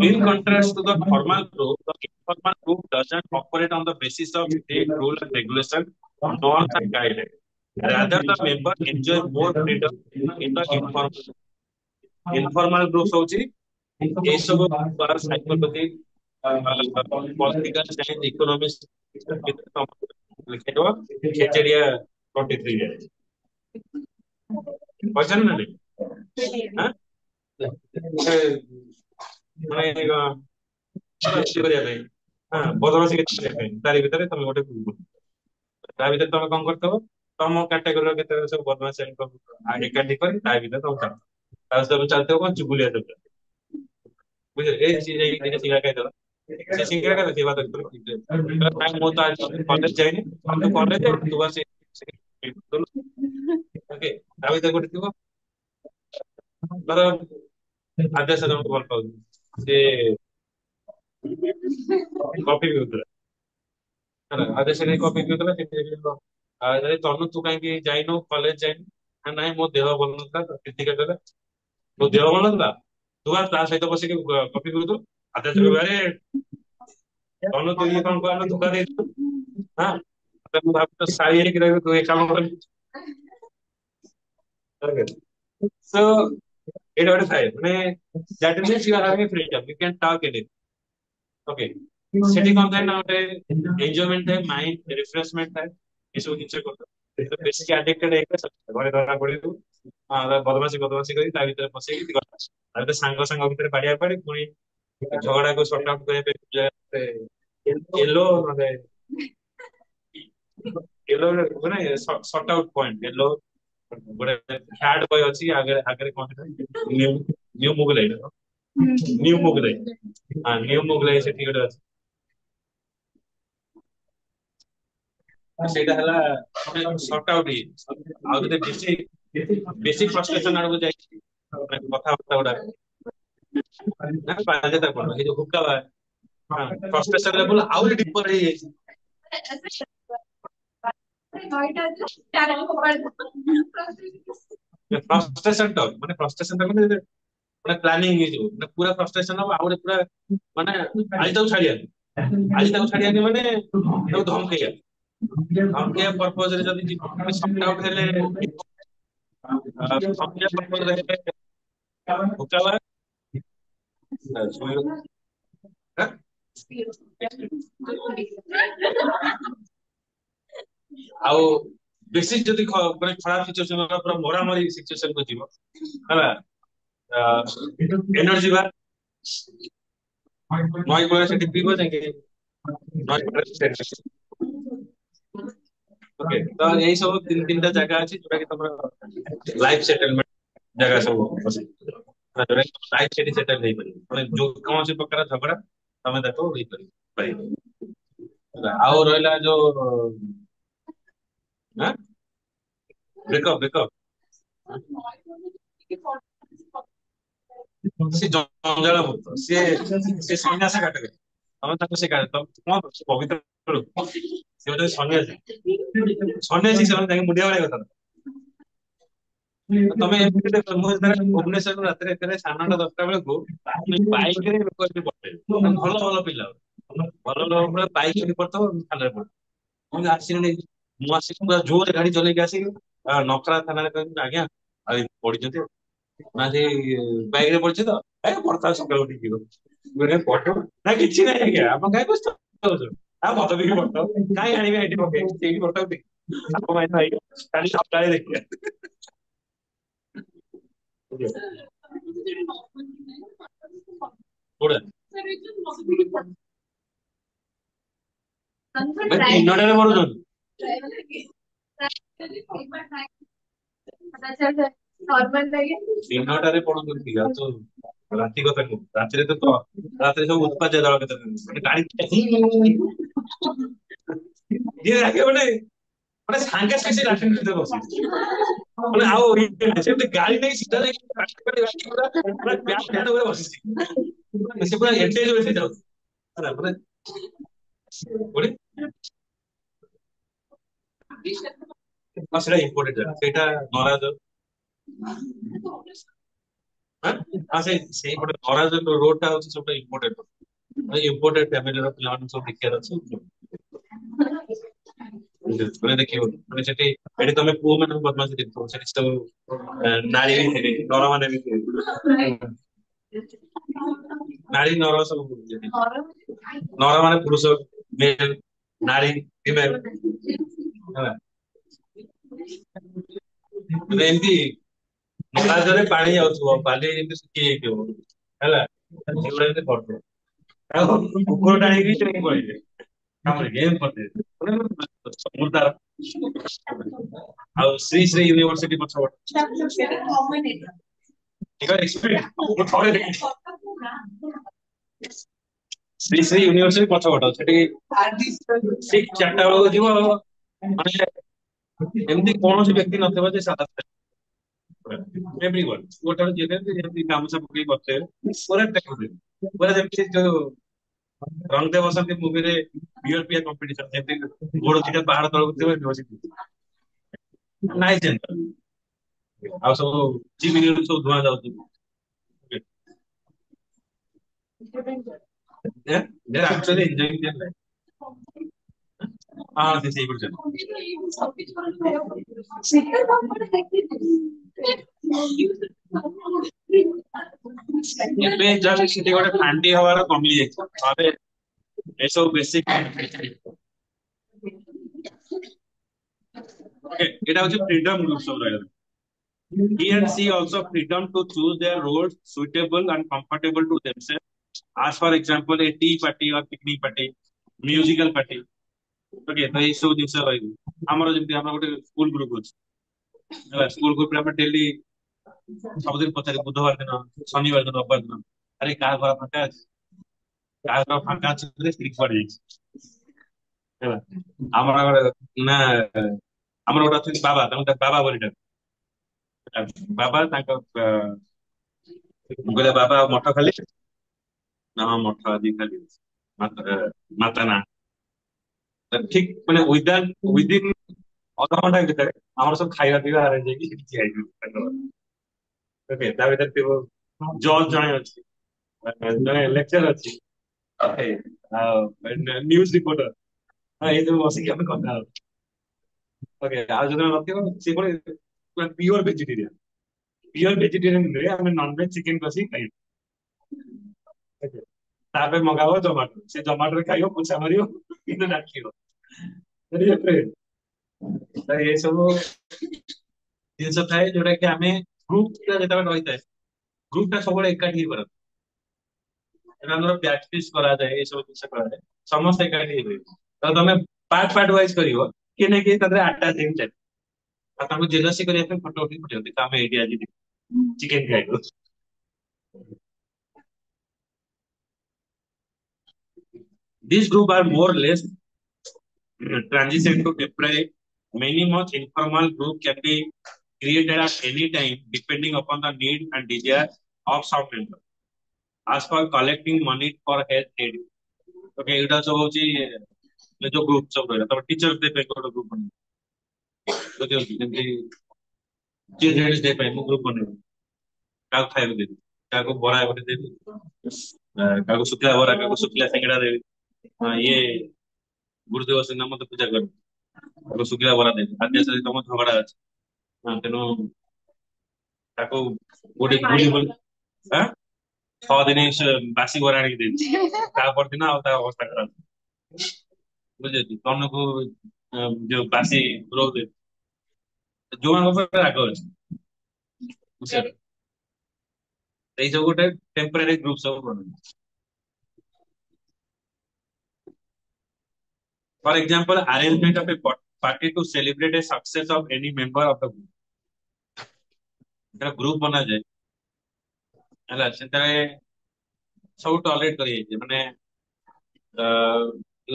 In contrast to the formal group, the informal group doesn't operate on the basis of state rule and regulation, norms and guidelines. Rather, the member enjoy more freedom in the informal. Informal groups ହଉଛି এই ସବୁ psychology political science economics ଲେଖିବ ଖେଚେଡିଆ 23 ରେ ପଚାରୁ ନା ମାନେ କରିବା ପାଇଁ ବଦମାସି କରିବା ପାଇଁ ତାରି ଭିତରେ ତମେ ଗୋଟେ ତା ଭିତରେ ତମେ କଣ କରିଥିବ ତମ କାଟାଗୋରୀର କେତେ ସବୁ ବଦମାସି ଏକାଠି କରି ତା ଭିତରେ ତମେ ତା ସବୁ ଚାଲିଥିବ କଣ ଚୁଗୁଲିଆ ଚାଲିଥିବ ବୁଝିଲେ ଏ ସିଙ୍ଗା ଖାଇଦେଲା ସେ ସିଙ୍ଗା ଖାଇଦେଲା ସେ ବାଦ ମୁଁ ତ ଆଜି କଲେଜ ଯାଇନି ତୁ କଲେଜ ତୁ ବସି ଓକେ ତା ଭିତରେ ଗୋଟେ ଥିବ ଧର ଆଦେଶ ଜଣକୁ ଭଲ ପାଉଛି ସେ କଫି ପିଉଥିଲା ହେଲା ଆଦେଶ କଫି ପିଉଥିଲା ସେଠି ତନୁ ତୁ କାହିଁକି ଯାଇନୁ କଲେଜ ଯାଇନୁ ନାଇଁ ମୋ ଦେହ ଭଲ ନଥିଲା କ୍ରିଟିକାଲ ହେଲା ତୋ ଦେହ ଭଲ ନଥିଲା ତୁ ତା ସହିତ ବସିକି କଫି ପିଉଥିଲୁ ଆଦେଶ କହିବାରେ ତନୁ ତୁ ଇଏ କଣ କହିଲୁ ଧୋକା ଦେଇଛୁ ହଁ ମୁଁ ଭାବୁଛି ସାଇ ହେଇକି ରହିବୁ ତୁ ଏ କାମ କରିବୁ so it what is high that means you are having freedom you can talk anything okay ସେଠି କଣ ଥାଏ ନା ଗୋଟେ ଏନ୍ଜୟମେଣ୍ଟ ଥାଏ ମାଇଣ୍ଡ ରିଫ୍ରେଶମେଣ୍ଟ ଥାଏ ଏସବୁ ଜିନିଷ କରୁଥିବ ବେଶୀ ଆଡିକ୍ଟେଡ ହେଇକି ଘରେ ଧରା ପଡିବୁ ବଦମାସି କରି ତା ଭିତରେ ପଶେଇକି ତା ଭିତରେ ସାଙ୍ଗ ଭିତରେ ବାଡିଆ ପାଡି ପୁଣି ଝଗଡାକୁ ସର୍ଟ ଆଉଟ କରିବା ପାଇଁ ୟେଲୋ ମାନେ ମାନେ ସର୍ଟ ଆଉଟ ପଏଣ୍ଟ ୟେଲୋ ଗୋଟେ ହ୍ୟାଡ ବୟ ଅଛି ଆଗରେ ଆଗରେ କଣ ନ୍ୟୁ ମୁଗଲାଇ ନ୍ୟୁ ମୁଗଲାଇ ସେଠି ଗୋଟେ ଅଛି ସେଇଟା ହେଲା ସର୍ଟ ଆଉଟ ଆଉ ଯଦି ବେଶୀ ବେଶୀ ଫ୍ରଷ୍ଟ୍ରେସନ ଆଡକୁ ଯାଇଛି କଥାବାର୍ତ୍ତା ଗୁଡା ନା ବାଜେତା କଣ ଏଇ ଯୋଉ ହୁକ୍କା ଫ୍ରଷ୍ଟ୍ରେସନ ଲେଭେଲ ଆହୁରି ଡିପର ହେଇଯାଇଛି ଫ୍ରଷ୍ଟ୍ରେସନ ମାନେ ଫ୍ରଷ୍ଟ୍ରେସନ ମାନେ ପ୍ଲାନିଂ ହେଇଯିବ ମାନେ ପୁରା ଫ୍ରଷ୍ଟ୍ରେସନ ହବ ଆଉ ଗୋଟେ ପୁରା ମାନେ ଆଜି ତାକୁ ଛାଡିବାନି ମାନେ ତାକୁ ଧମକେଇବା ପର୍ପୋଜରେ ଯଦି ଯିବ ସର୍ଟ ଆଉଟ ହେଲେ ଧମକେଇବା ପର୍ପୋଜରେ ହେଲେ ହୁକ୍କା ଆଉ ବେଶୀ ଯଦି ମାନେ ଖରାପ ସିଚୁଏସନ ପୁରା ମରାମରି ସିଚୁଏସନ କୁ ଯିବ ହେଲା ଏନର୍ଜି ବା ନଈ କୂଳରେ ସେଠି ପିଇବ ଯାଇକି ନଈ କୂଳରେ ଓକେ ତ ଏଇ ସବୁ ତିନିଟା ଜାଗା ଅଛି ଯୋଉଟା କି ତମର ଲାଇଫ ସେଟଲମେଣ୍ଟ ଜାଗା ସବୁ ଲାଇଫ ସେଠି ସେଟଲ ହେଇପାରିବ ମାନେ ଯୋଉ କୌଣସି ପ୍ରକାର ଝଗଡା ତମେ ତାକୁ ହେଇପାରିବ ଆଉ ରହିଲା ଯୋଉ ବ୍ରେକଅପ୍ ସେ ଜଞ୍ଜାଳ ମୁକ୍ତ ସେ ସନ୍ନ୍ୟାସ କାଟକ ତମେ ତାକୁ ସେ କଣ ପବିତ୍ର ସେ ହଉଛନ୍ତି ସନ୍ନ୍ୟାସୀ ସେମାନେ ତାଙ୍କେ ମୁଣ୍ଡିଆ ଭଳିଆ କଥା ତମେ ମୁଁ ଯେତେବେଳେ ଭୁବନେଶ୍ୱର ରାତିରେ ଏତେ 9:30-10ଟା ବେଳକୁ ବାଇକରେ ଲୋକ ଏଠି ପଠେଇବେ ଭଲ ଭଲ ପିଲା ଭଲ ଲୋକ ବାଇକ ଚୋରି କରିଥିବ ଥାନାରେ ପଡିବ ମୁଁ ଆସିଲି ମୁଁ ଆସିକି ପୁରା ଜୋରରେ ଗାଡି ଚଲେଇକି ଆସିକି ନଖରା ଥାନାରେ କହିବି ଆଜ୍ଞା ଆଉ ପଢିଛନ୍ତି ନା ସେ ବାଇକ ରେ ପଡିଛି ତ ପଡିଥାଉ ସକାଳୁ ଉଠିକି ପଠଉ ନା କିଛି ନାହିଁ ଆଜ୍ଞା ଆପଣ କାହିଁ ବୁଝୁଛ ମଦ ବିକି ପଡିଥାଉ କାହିଁ ଆଣିବେ ଏଇଠି ପକେଇକି ସେଇଠି ପଠାଉ କାଲି ସକାଳେ ଦେଖିବା କୋଉଟା ତିନଟାରେ ପଢୁଛନ୍ତି ଦିନଟାରେ ପଢୁଛନ୍ତି ଆଉ ତ ରାତି କଥା କୁହ ରାତିରେ ରାତିରେ ସବୁ ଉତ୍ପାଦ ଦଳ କେତେ ମାନେ ଗାଡି ଯିଏ ରାଗେ ମାନେ ସାଙ୍ଗେ ସାଙ୍ଗେ ଲାଟିନ୍ ଭିତରେ ବସିଛି ମାନେ ଆଉ ସେମିତି ଗାଡି ନେଇ ସିଧା ଯାଇକି ପୁରା ବ୍ୟାଗ ଧ୍ୟାନ ଉପରେ ବସିଛି ସେ ପୁରା ଏଡେଜ ବେଶୀ ଯାଉଛି ହେଲା ମାନେ କୋଉଠି ସେଇଟା ଇମ୍ପୋର୍ଟେଣ୍ଟ ସେଇଟା ନରାଜ ସେଇ ଗୋଟେ ନରାଜ ରୋଡ ଟା ହଉଛି ସବୁଟା ଇମ୍ପୋର୍ଟେଣ୍ଟ ଇମ୍ପୋର୍ଟେଣ୍ଟ ଫ୍ୟାମିଲିର ପିଲାମାନଙ୍କୁ ସବୁ ଦେଖିବାର ଅଛି ମାନେ ଦେଖିବ ମାନେ ସେଠି ଏଠି ତମେ ପୁଅ ମାନଙ୍କୁ ବଦମାସି ଦେଖିବ ସେଠି ସବୁ ନାରୀ ବି ଥିବେ ନର ମାନେ ବି ଥିବେ ନାରୀ ନର ସବୁ ସେଠି ନର ମାନେ ପୁରୁଷ male, ନାରୀ ଫିମେଲ ହେଲା ମାନେ ଏମିତି ନରାଜରେ ପାଣି ଯାଉଥିବ ବାଲି ଯେମିତି ଶୁଖି ଯାଇଥିବ ହେଲା ଏଗୁଡା ଏମିତି ପଡୁଥିବ ଆଉ କୁକୁର ଟାଣିକି ସେଠି ପଳେଇବେ କାମୁଡିକି ଏମିତି କରିଦେବେ ସମୁଦାର ଆଉ ଶ୍ରୀ ଶ୍ରୀ ୟୁନିଭର୍ସିଟି ପଛପଟେ ଥରେ ଦେଖିଛି ଶ୍ରୀ ଶ୍ରୀ ୟୁନିଭର୍ସିଟି ପଛପଟ ସେଠି ଠିକ 4ଟା ବେଳକୁ ଯିବ ମାନେ ଏମିତି କୌଣସି ବ୍ୟକ୍ତି ନଥିବ ଯେ ସାଦା ଏଭ୍ରିୱାନ୍ ଗୋଟେ ଯିଏ ଯେମିତି ଗାମୁଛା ପକେଇ ବସିଥିବେ ପୁରା ଦେଖୁଥିବେ ପୁରା ଯେମିତି ଯୋଉ ରଙ୍ଗ ଦେ ବସନ୍ତି ମୁଭିରେ ବିୟର ପିଆ କମ୍ପିଟିସନ ଯେମିତି ଗୋଡ ଦିଟା ପାହାଡ ତଳକୁ ଥିବ ଏମିତି ବସିକି ନାଇଁ ସେମିତି ଆଉ ସବୁ ଚିମିନିରୁ ସବୁ ଧୂଆଁ ଯାଉଛି ଆକ୍ଚୁଆଲି ଏନ୍ଜୟ ହଁ ସେ ସେଇ ଏବେ ଜଷ୍ଟ ସେଠି ଗୋଟେ ଫାଣ୍ଡି ହବାର କମି ଯାଇଛି ନହେଲେ ଏସବୁ ବେସିକ ଏଇଟା ହଉଛି ଫ୍ରିଡମ ଗ୍ରୁପ ସବୁ ରହିଲା he and she also freedom to choose their roles suitable and comfortable to themselves as for example a tea party or picnic party musical party okay ତ ଏଇ ସବୁ ଜିନିଷ ରହିବ ଆମର ଯେମିତି ଆମର ଗୋଟେ ସ୍କୁଲ ଗ୍ରୁପ ଅଛି ହେଲା ସ୍କୁଲ ଗ୍ରୁପରେ ଆମେ ଡେଲି ସବୁଦିନ ପଚାରି ବୁଧବାର ଦିନ ଶନିବାର ଦିନ ରବିବାର ଦିନ ଆରେ କାହା ଘର ଫାଙ୍କା ଅଛି କାହା ଘର ଫାଙ୍କା ଅଛି ବୋଲେ ସ୍ତ୍ରୀ କୁଆଡେ ଯାଇଛି ହେଲା ଆମର ନା ଆମର ଗୋଟେ ଅଛନ୍ତି ବାବା ତାଙ୍କ ବାବା ବୋଲି ବାବା ତାଙ୍କ ମୁଁ କହିଲେ ବାବା ମଠ ଖାଲି ନା ହଁ ମଠ ଆଜି ଖାଲି ମାତା ନା ଠିକ ମାନେ ୱିଦିନ ଅଧଘଣ୍ଟା ଭିତରେ ଆମର ସବୁ ଖାଇବା ପିଇବା ଆରେଞ୍ଜ ହେଇକି ସେଠି ଠିଆ ହେଇଯିବ ଓକେ ତା ଭିତରେ ଥିବ ଜଜ୍ ଜଣେ ଅଛି ଜଣେ ଲେକ୍ଚର ଅଛି ଆଉ ନ୍ୟୁଜ ରିପୋର୍ଟର ଏଇ ସବୁ ବସିକି ଆମେ କଥା ହଉ ଓକେ ଆଉ ଯଦି ନଥିବ ସେ ପୁରା ପିଓର ଭେଜିଟେରିଆନ ପିଓର ଭେଜିଟେରିଆନ ନୁହେଁ ଆମେ ନନଭେଜ ଚିକେନ କଷିକି ଖାଇବୁ Okay. ତାପରେ ମଗାବ ଜମାଟୋ ସେ ଜମାଟୋରେ ଖାଇବ ପୋଛା ମାରିବ କିନ୍ତୁ ଡାକିବ ତ ଏସବୁ ଜିନିଷ ଥାଏ ଯୋଉଟା କି ଆମେ ଗ୍ରୁପ ଟା ଯେତେବେଳେ ରହିଥାଏ ଗ୍ରୁପ ଟା ସବୁବେଳେ ଏକାଠି ହେଇପାରନ୍ତି ଆମର ପ୍ରାକ୍ଟିସ କରାଯାଏ ଏସବୁ ଜିନିଷ କରାଯାଏ ସମସ୍ତେ ଏକାଠି ହେଇପାରିବେ ତ ତମେ ପାର୍ଟ ପାର୍ଟ ୱାଇଜ କରିବ କିଏ ନା କିଏ ତାଦେହରେ ଆଟାଚ ହେଇକି ଚାଲିବ ଆଉ ତାଙ୍କୁ ଜେଲସି କରିବା ପାଇଁ ଫଟୋ ଉଠେଇ ପଠେଇନ୍ତି ତ ଆମେ ଏଇଠି ଆଜି ଚିକେନ ଖାଇବୁ These group are more or less transition to separate. Many much informal group can be created at any time depending upon the need and desire of some member. As for collecting money for health aid. Okay, it also ହଉଛି ଯୋଉ group ସବୁ ରହିଲା ତମ teachers day ପାଇଁ ଗୋଟେ group ବନେଇବ ଯଦି ଅଛି ଯେମିତି ଚିଲଡ୍ରେନ୍ସ ଡେ ପାଇଁ ମୁଁ ଗ୍ରୁପ ବନେଇବି କାହାକୁ ଖାଇବାକୁ ଦେବି କାହାକୁ ବରା ଗୋଟେ ଦେବି କାହାକୁ ଶୁଖିଲା ବରା କାହାକୁ ଶୁଖିଲା ସିଙ୍ଗଡା ଦେବି ଇଏ ଗୁରୁଦେବ ସିହ୍ନା ମତେ ପୂଜା କର ତାକୁ ଶୁଖିଲା ବରା ଦେବି ଆଜି ସହିତ ତମ ଝଗଡା ଅଛି ତେଣୁ ତାକୁ ଗୋଟେ ଆଁ 6 ଦିନ ବାସି ବରା ଆଣିକି ଦେଇଛି ତା ପରଦିନ ଆଉ ତା ଅବସ୍ଥା ଖରାପ ବୁଝିଲି ତମକୁ ଯୋଉ ବାସି ରହୁଛି ଯୋଉମାନଙ୍କ ଉପରେ ରାଗ ଅଛି ବୁଝିଲ ଏଇ ସବୁ ଗୋଟେ ଟେମ୍ପରାରୀ ଗ୍ରୁପ ସବୁ ବନନ୍ତି। ଫର example arrangement of a party to celebrate a success of any member of the group। Group ବନାଯାଏ ହେଲା, ସେତେବେଳେ ସବୁ ଟଲରେଟ୍ କରିଯାଇଛି, ମାନେ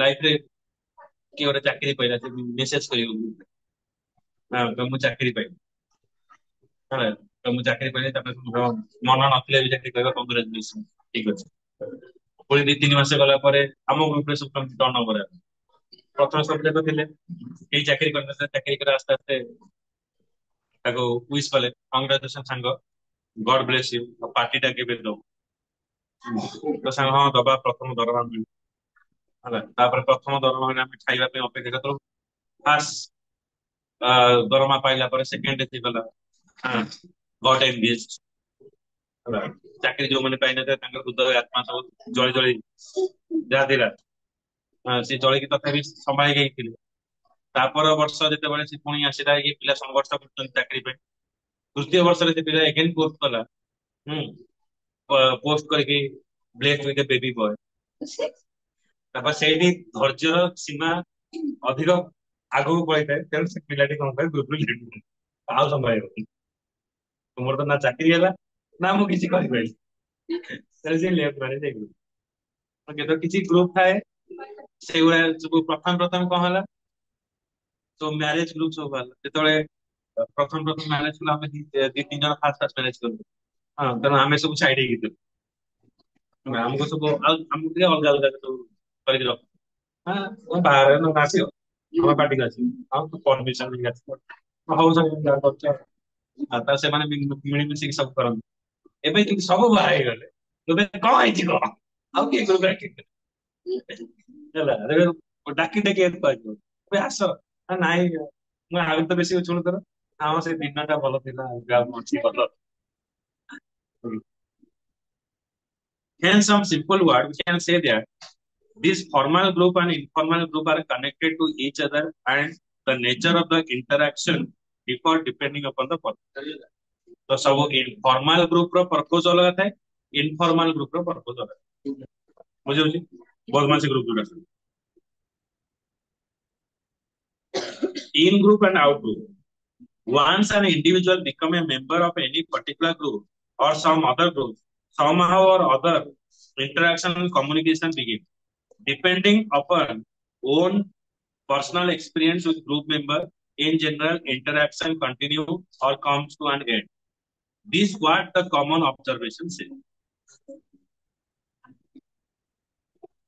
ଲାଇଫ ରେ କିଏ ଗୋଟେ ଚାକିରି ପାଇଲା ସେ ମେସେଜ କରିବ group ରେ, ହଁ ତ ମୁଁ ଚାକିରି ପାଇଲି ହେଲା, ତ ମୁଁ ଚାକିରି ପାଇଲି, ତାପରେ ତୁମର ମନ ନଥିଲେ ବି ଚାକିରି ପାଇବା କଂଗ୍ରାଚୁଲେସନ, ଠିକ ଅଛି। ପୁଣି 2-3 ମାସ ଗଲା ପରେ ଆମ ଗ୍ରୁପ ରେ ସବୁ କେମିତି ଟର୍ନ ଓଭର ହେଲା। ପ୍ରଥମ ସବୁ ଯାକ ଥିଲେ କେହି ଚାକିରି କରିନଥିଲେ, ଚାକିରି କରି ଆସ୍ତେ ଆସ୍ତେ ତାକୁ ୱିଶ କଲେ, କଂଗ୍ରାଚୁଲେସନ ସାଙ୍ଗ, ଗଡ ବ୍ଲେସ ୟୁ, ଆଉ ପାର୍ଟି ଟା କେବେ ଦଉ? ତ ସାଙ୍ଗ ହଁ ଦବା, ପ୍ରଥମ ଦରମା ମିଳିବ ହେଲା। ତାପରେ ପ୍ରଥମ ଦରମା ମାନେ ଆମେ ଖାଇବା ପାଇଁ ଅପେକ୍ଷା କରିଥିଲୁ। ଫାର୍ଷ୍ଟ ଦରମା ପାଇଲା ପରେ ସେକେଣ୍ଡ ହେଇଗଲା, ଗଟ୍ ଏନଗେଜ୍ ହେଲା। ଚାକିରି ଯୋଉମାନେ ପାଇନଥିଲେ ତାଙ୍କର ହୃଦୟ ଆତ୍ମା ସବୁ ଜଳି ଜଳି ଯାହା ଥିଲା, ସେ ଜଳିକି ତଥାପି ସମ୍ଭାଳି ଯାଇଥିଲେ। ତାପର ବର୍ଷ ଯେତେବେଳେ ସେ ପୁଣି ଆସିଲା, ଇଏ ପିଲା ସଂଘର୍ଷ କରୁଛନ୍ତି ଚାକିରି ପାଇଁ, ତୃତୀୟ ବର୍ଷରେ ସେ ପିଲା ଏଗେନ ପୋଷ୍ଟ କଲା, ହୁଁ, ପୋଷ୍ଟ କରିକି ବ୍ଲେସ ୱିଥ ବେବି ବୟ। ତାପରେ ସେଇଠି ଧୈର୍ଯ୍ୟର ସୀମା ଅଧିକ ଆଗକୁ ପଳେଇଥାଏ, ତେଣୁ ସେ ପିଲାଟି କଣ କରେ ଗ୍ରୁପରୁ ଲିଡ୍ କରେ, ଆଉ ସମ୍ଭାଳିବନି। ତୁମର ତ ନା ଚାକିରି ହେଲା ନା ମୁଁ କିଛି କରିପାରିଲି, ତେଣୁ ସେ ଲେଫ୍ଟ ମାନେ ସେଇ ଗ୍ରୁପ। କିନ୍ତୁ କିଛି ଗ୍ରୁପ ଥାଏ ସେଇଭଳିଆ ସବୁ, ପ୍ରଥମ ପ୍ରଥମ କଣ ହେଲା, ସବୁ ମ୍ୟାରେଜ ଗ୍ରୁପ ସବୁ ବାହାରିଲା। ଯେତେବେଳେ ପ୍ରଥମ ପ୍ରଥମ ମ୍ୟାରେଜ କଲୁ ଆମେ ଦି ତିନି ଜଣ ଫାଷ୍ଟ ଫାଷ୍ଟ ମ୍ୟାରେଜ କଲୁ, ହଁ, ତେଣୁ ଆମେ ସବୁ ସାଇଡ ହେଇକି ଆମକୁ ସବୁ ଆଉ ଆମକୁ ଟିକେ ଅଲଗା ଅଲଗା ସବୁ କରିକି ରଖ, ହଁ ତମେ ବାହାରେ ନ ଆସିବ, ଆମ ପାର୍ଟିକୁ ଆସିବ, ଆଉ ତୁ ପରମିଶନ ନେଇକି ଆସିବ, ହଉ ସବୁ ଯାହା କରୁଛ ଆଉ। ତା ସେମାନେ ମିଳିମିଶିକି ସବୁ କରନ୍ତି। ଏବେ କିନ୍ତୁ ସବୁ ବାହା ହେଇଗଲେ, ଏବେ କଣ ହେଇଛି କହ, ଆଉ କିଏ ଗ୍ରୁପ ହେଲା, ଏବେ ଡାକି ଡାକି ଏମିତି କହିବ ଏବେ ଆସ, ନାଇଁ ମୁଁ ଆହୁରି ତ ବେଶୀ ଶୁଣୁଥର, ହଁ ସେ ଦିନଟା ଭଲ ଥିଲା, ଆଉ ଅଛି ଭଲ। Hence, some simple word we can say that this formal group and informal group are connected to each other, and the nature of the interaction differ depending upon the purpose। तो सब informal group ର purpose अलग ଥାଏ, informal group ର purpose अलग ଥାଏ, ବୁଝିହଉଛି? ବଦମାସି group ଯୋଉଟା ସବୁ। In group and out group, once an individual become a member of any particular group or some other group, somehow or other interaction and communication begin, depending upon own personal experience with group member. In general, interaction continue or comes to an end. This what the common observation say।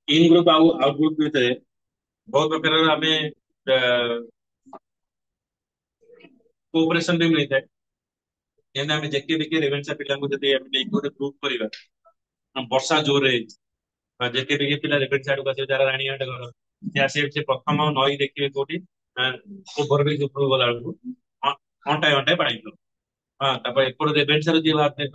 In group ଆଉ out group ଭିତରେ ବହୁତ ପ୍ରକାରର ଆମେ cooperation ବି ମିଳିଥାଏ। ଯେମିତି ଆମେ ଯେକେ ବିକେ Ravenshaw ପିଲାଙ୍କୁ ଯଦି ଆମେ ନେଇକି ଗୋଟେ ଗ୍ରୁପ କରିବା, ବର୍ଷା ଜୋରରେ ହେଇଛି, ଯେକେ ବିକେ ପିଲା ରେଭେନ୍ସା ଆଡକୁ ଆସିବେ, ଯାরা ରାଣୀହାଟ ଘର, ସେ ଆସିବେ, ସେ ପ୍ରଥମ ନଈ ଦେଖିବେ କୋଉଠି, ଓଭରବ୍ରିଜ ଉପରକୁ ଗଲା ବେଳକୁ ଘଣ୍ଟାଏ ଘଣ୍ଟାଏ ପାଣି ଥିବ, ହଁ, ତାପରେ ଏପଟେ ରେଭେନ୍ସାରୁ ଯିଏ ବାହାରିଥାଏ,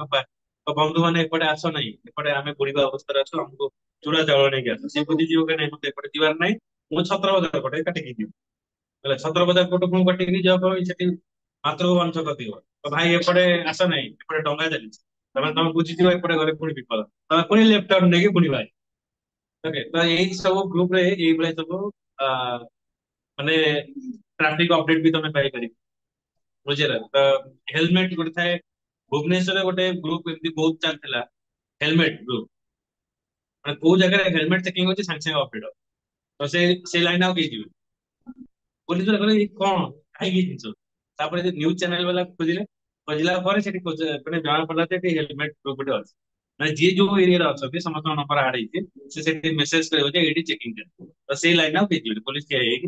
ତ ବନ୍ଧୁ ମାନେ ଏପଟେ ଆସ ନାହିଁ, ଏପଟେ ଆମେ ବୁଡିବା ଅବସ୍ଥାରେ ଅଛୁ, ଆମକୁ ଚୂଡା ଚାଉଳ ନେଇକି ଆସ। ସେ ବୁଝିଯିବ କି ନାହିଁ ମତେ ଏପଟେ ଯିବାର ନାହିଁ, ମୁଁ ଛତ୍ରବଜାର ପଟେ କାଟିକି ଯିବି, ହେଲେ ଛତ୍ରବଜାର ପଟକୁ କାଟିକି ଯିବା ପାଇଁ ସେଠି ମାତ୍ର ବଂଶ କରିଥିବ, ତ ଭାଇ ଏପଟେ ଆସ ନାହିଁ, ଏପଟେ ଡଙ୍ଗା ଚାଲିଛି, ତମେ ବୁଝିଯିବ ଏପଟେ ଗଲେ ପୁଣି ବିପଦ, ତମେ ପୁଣି ଲେଫ୍ଟ ଟର୍ନ ନେଇକି ପୁଣି ଭାଇ। ଓକେ, ତ ଏଇ ସବୁ ଗ୍ରୁପ ରେ ଏଇଭଳିଆ ସବୁ ଆ ମାନେ ଟ୍ରାଫିକ ଅପଡେଟ ବି ତମେ ପାଇପାରିବ, ବୁଝିଲ? ତ ହେଲମେଟ ଗୋଟେ ଥାଏ, ଭୁବନେଶ୍ୱରରେ ଗୋଟେ ଗ୍ରୁପ ଏମିତି ବହୁତ ଚାଲିଥିଲା, ହେଲମେଟ ଗ୍ରୁପ, ମାନେ କୋଉ ଜାଗାରେ ହେଲମେଟ ଚେକିଂ ହଉଛି ସାଙ୍ଗେ ସାଙ୍ଗେ ଅପଡେଟ, ତ ସେ ଲାଇନ ଆଉ କେହି ଯିବେ, ପୋଲିସ ବାଲା କହିଲେ କଣ କାହିଁକି ଏ ଜିନିଷ, ତାପରେ ନ୍ୟୁଜ ଚ୍ୟାନେଲ ବାଲା ଖୋଜିଲେ, ଖୋଜିଲା ପରେ ସେଠି ମାନେ ଜଣା ପଡିଲା ଯେ ହେଲମେଟ ଗ୍ରୁପ ଗୋଟେ ଅଛି, ମାନେ ଯିଏ ଯୋଉ ଏରିଆରେ ଅଛନ୍ତି ସମସ୍ତଙ୍କ ନମ୍ବର ଆଡ ହେଇଛି, ସେ ସେଠି ମେସେଜ କରିବ ଯେ ଏଇଠି ଚେକିଂ ଚାଲିଛି, ତ ସେଇ ଲାଇନ ଆଉ କେହି ଯିବେନି, ପୋଲିସ ଠିଆ ହେଇକି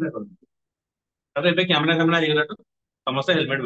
ତାପରେ ଏବେ କ୍ୟାମେରା ଫ୍ୟାମେରା ହେଇଗଲାଠୁ ସମସ୍ତେ ହେଲମେଟ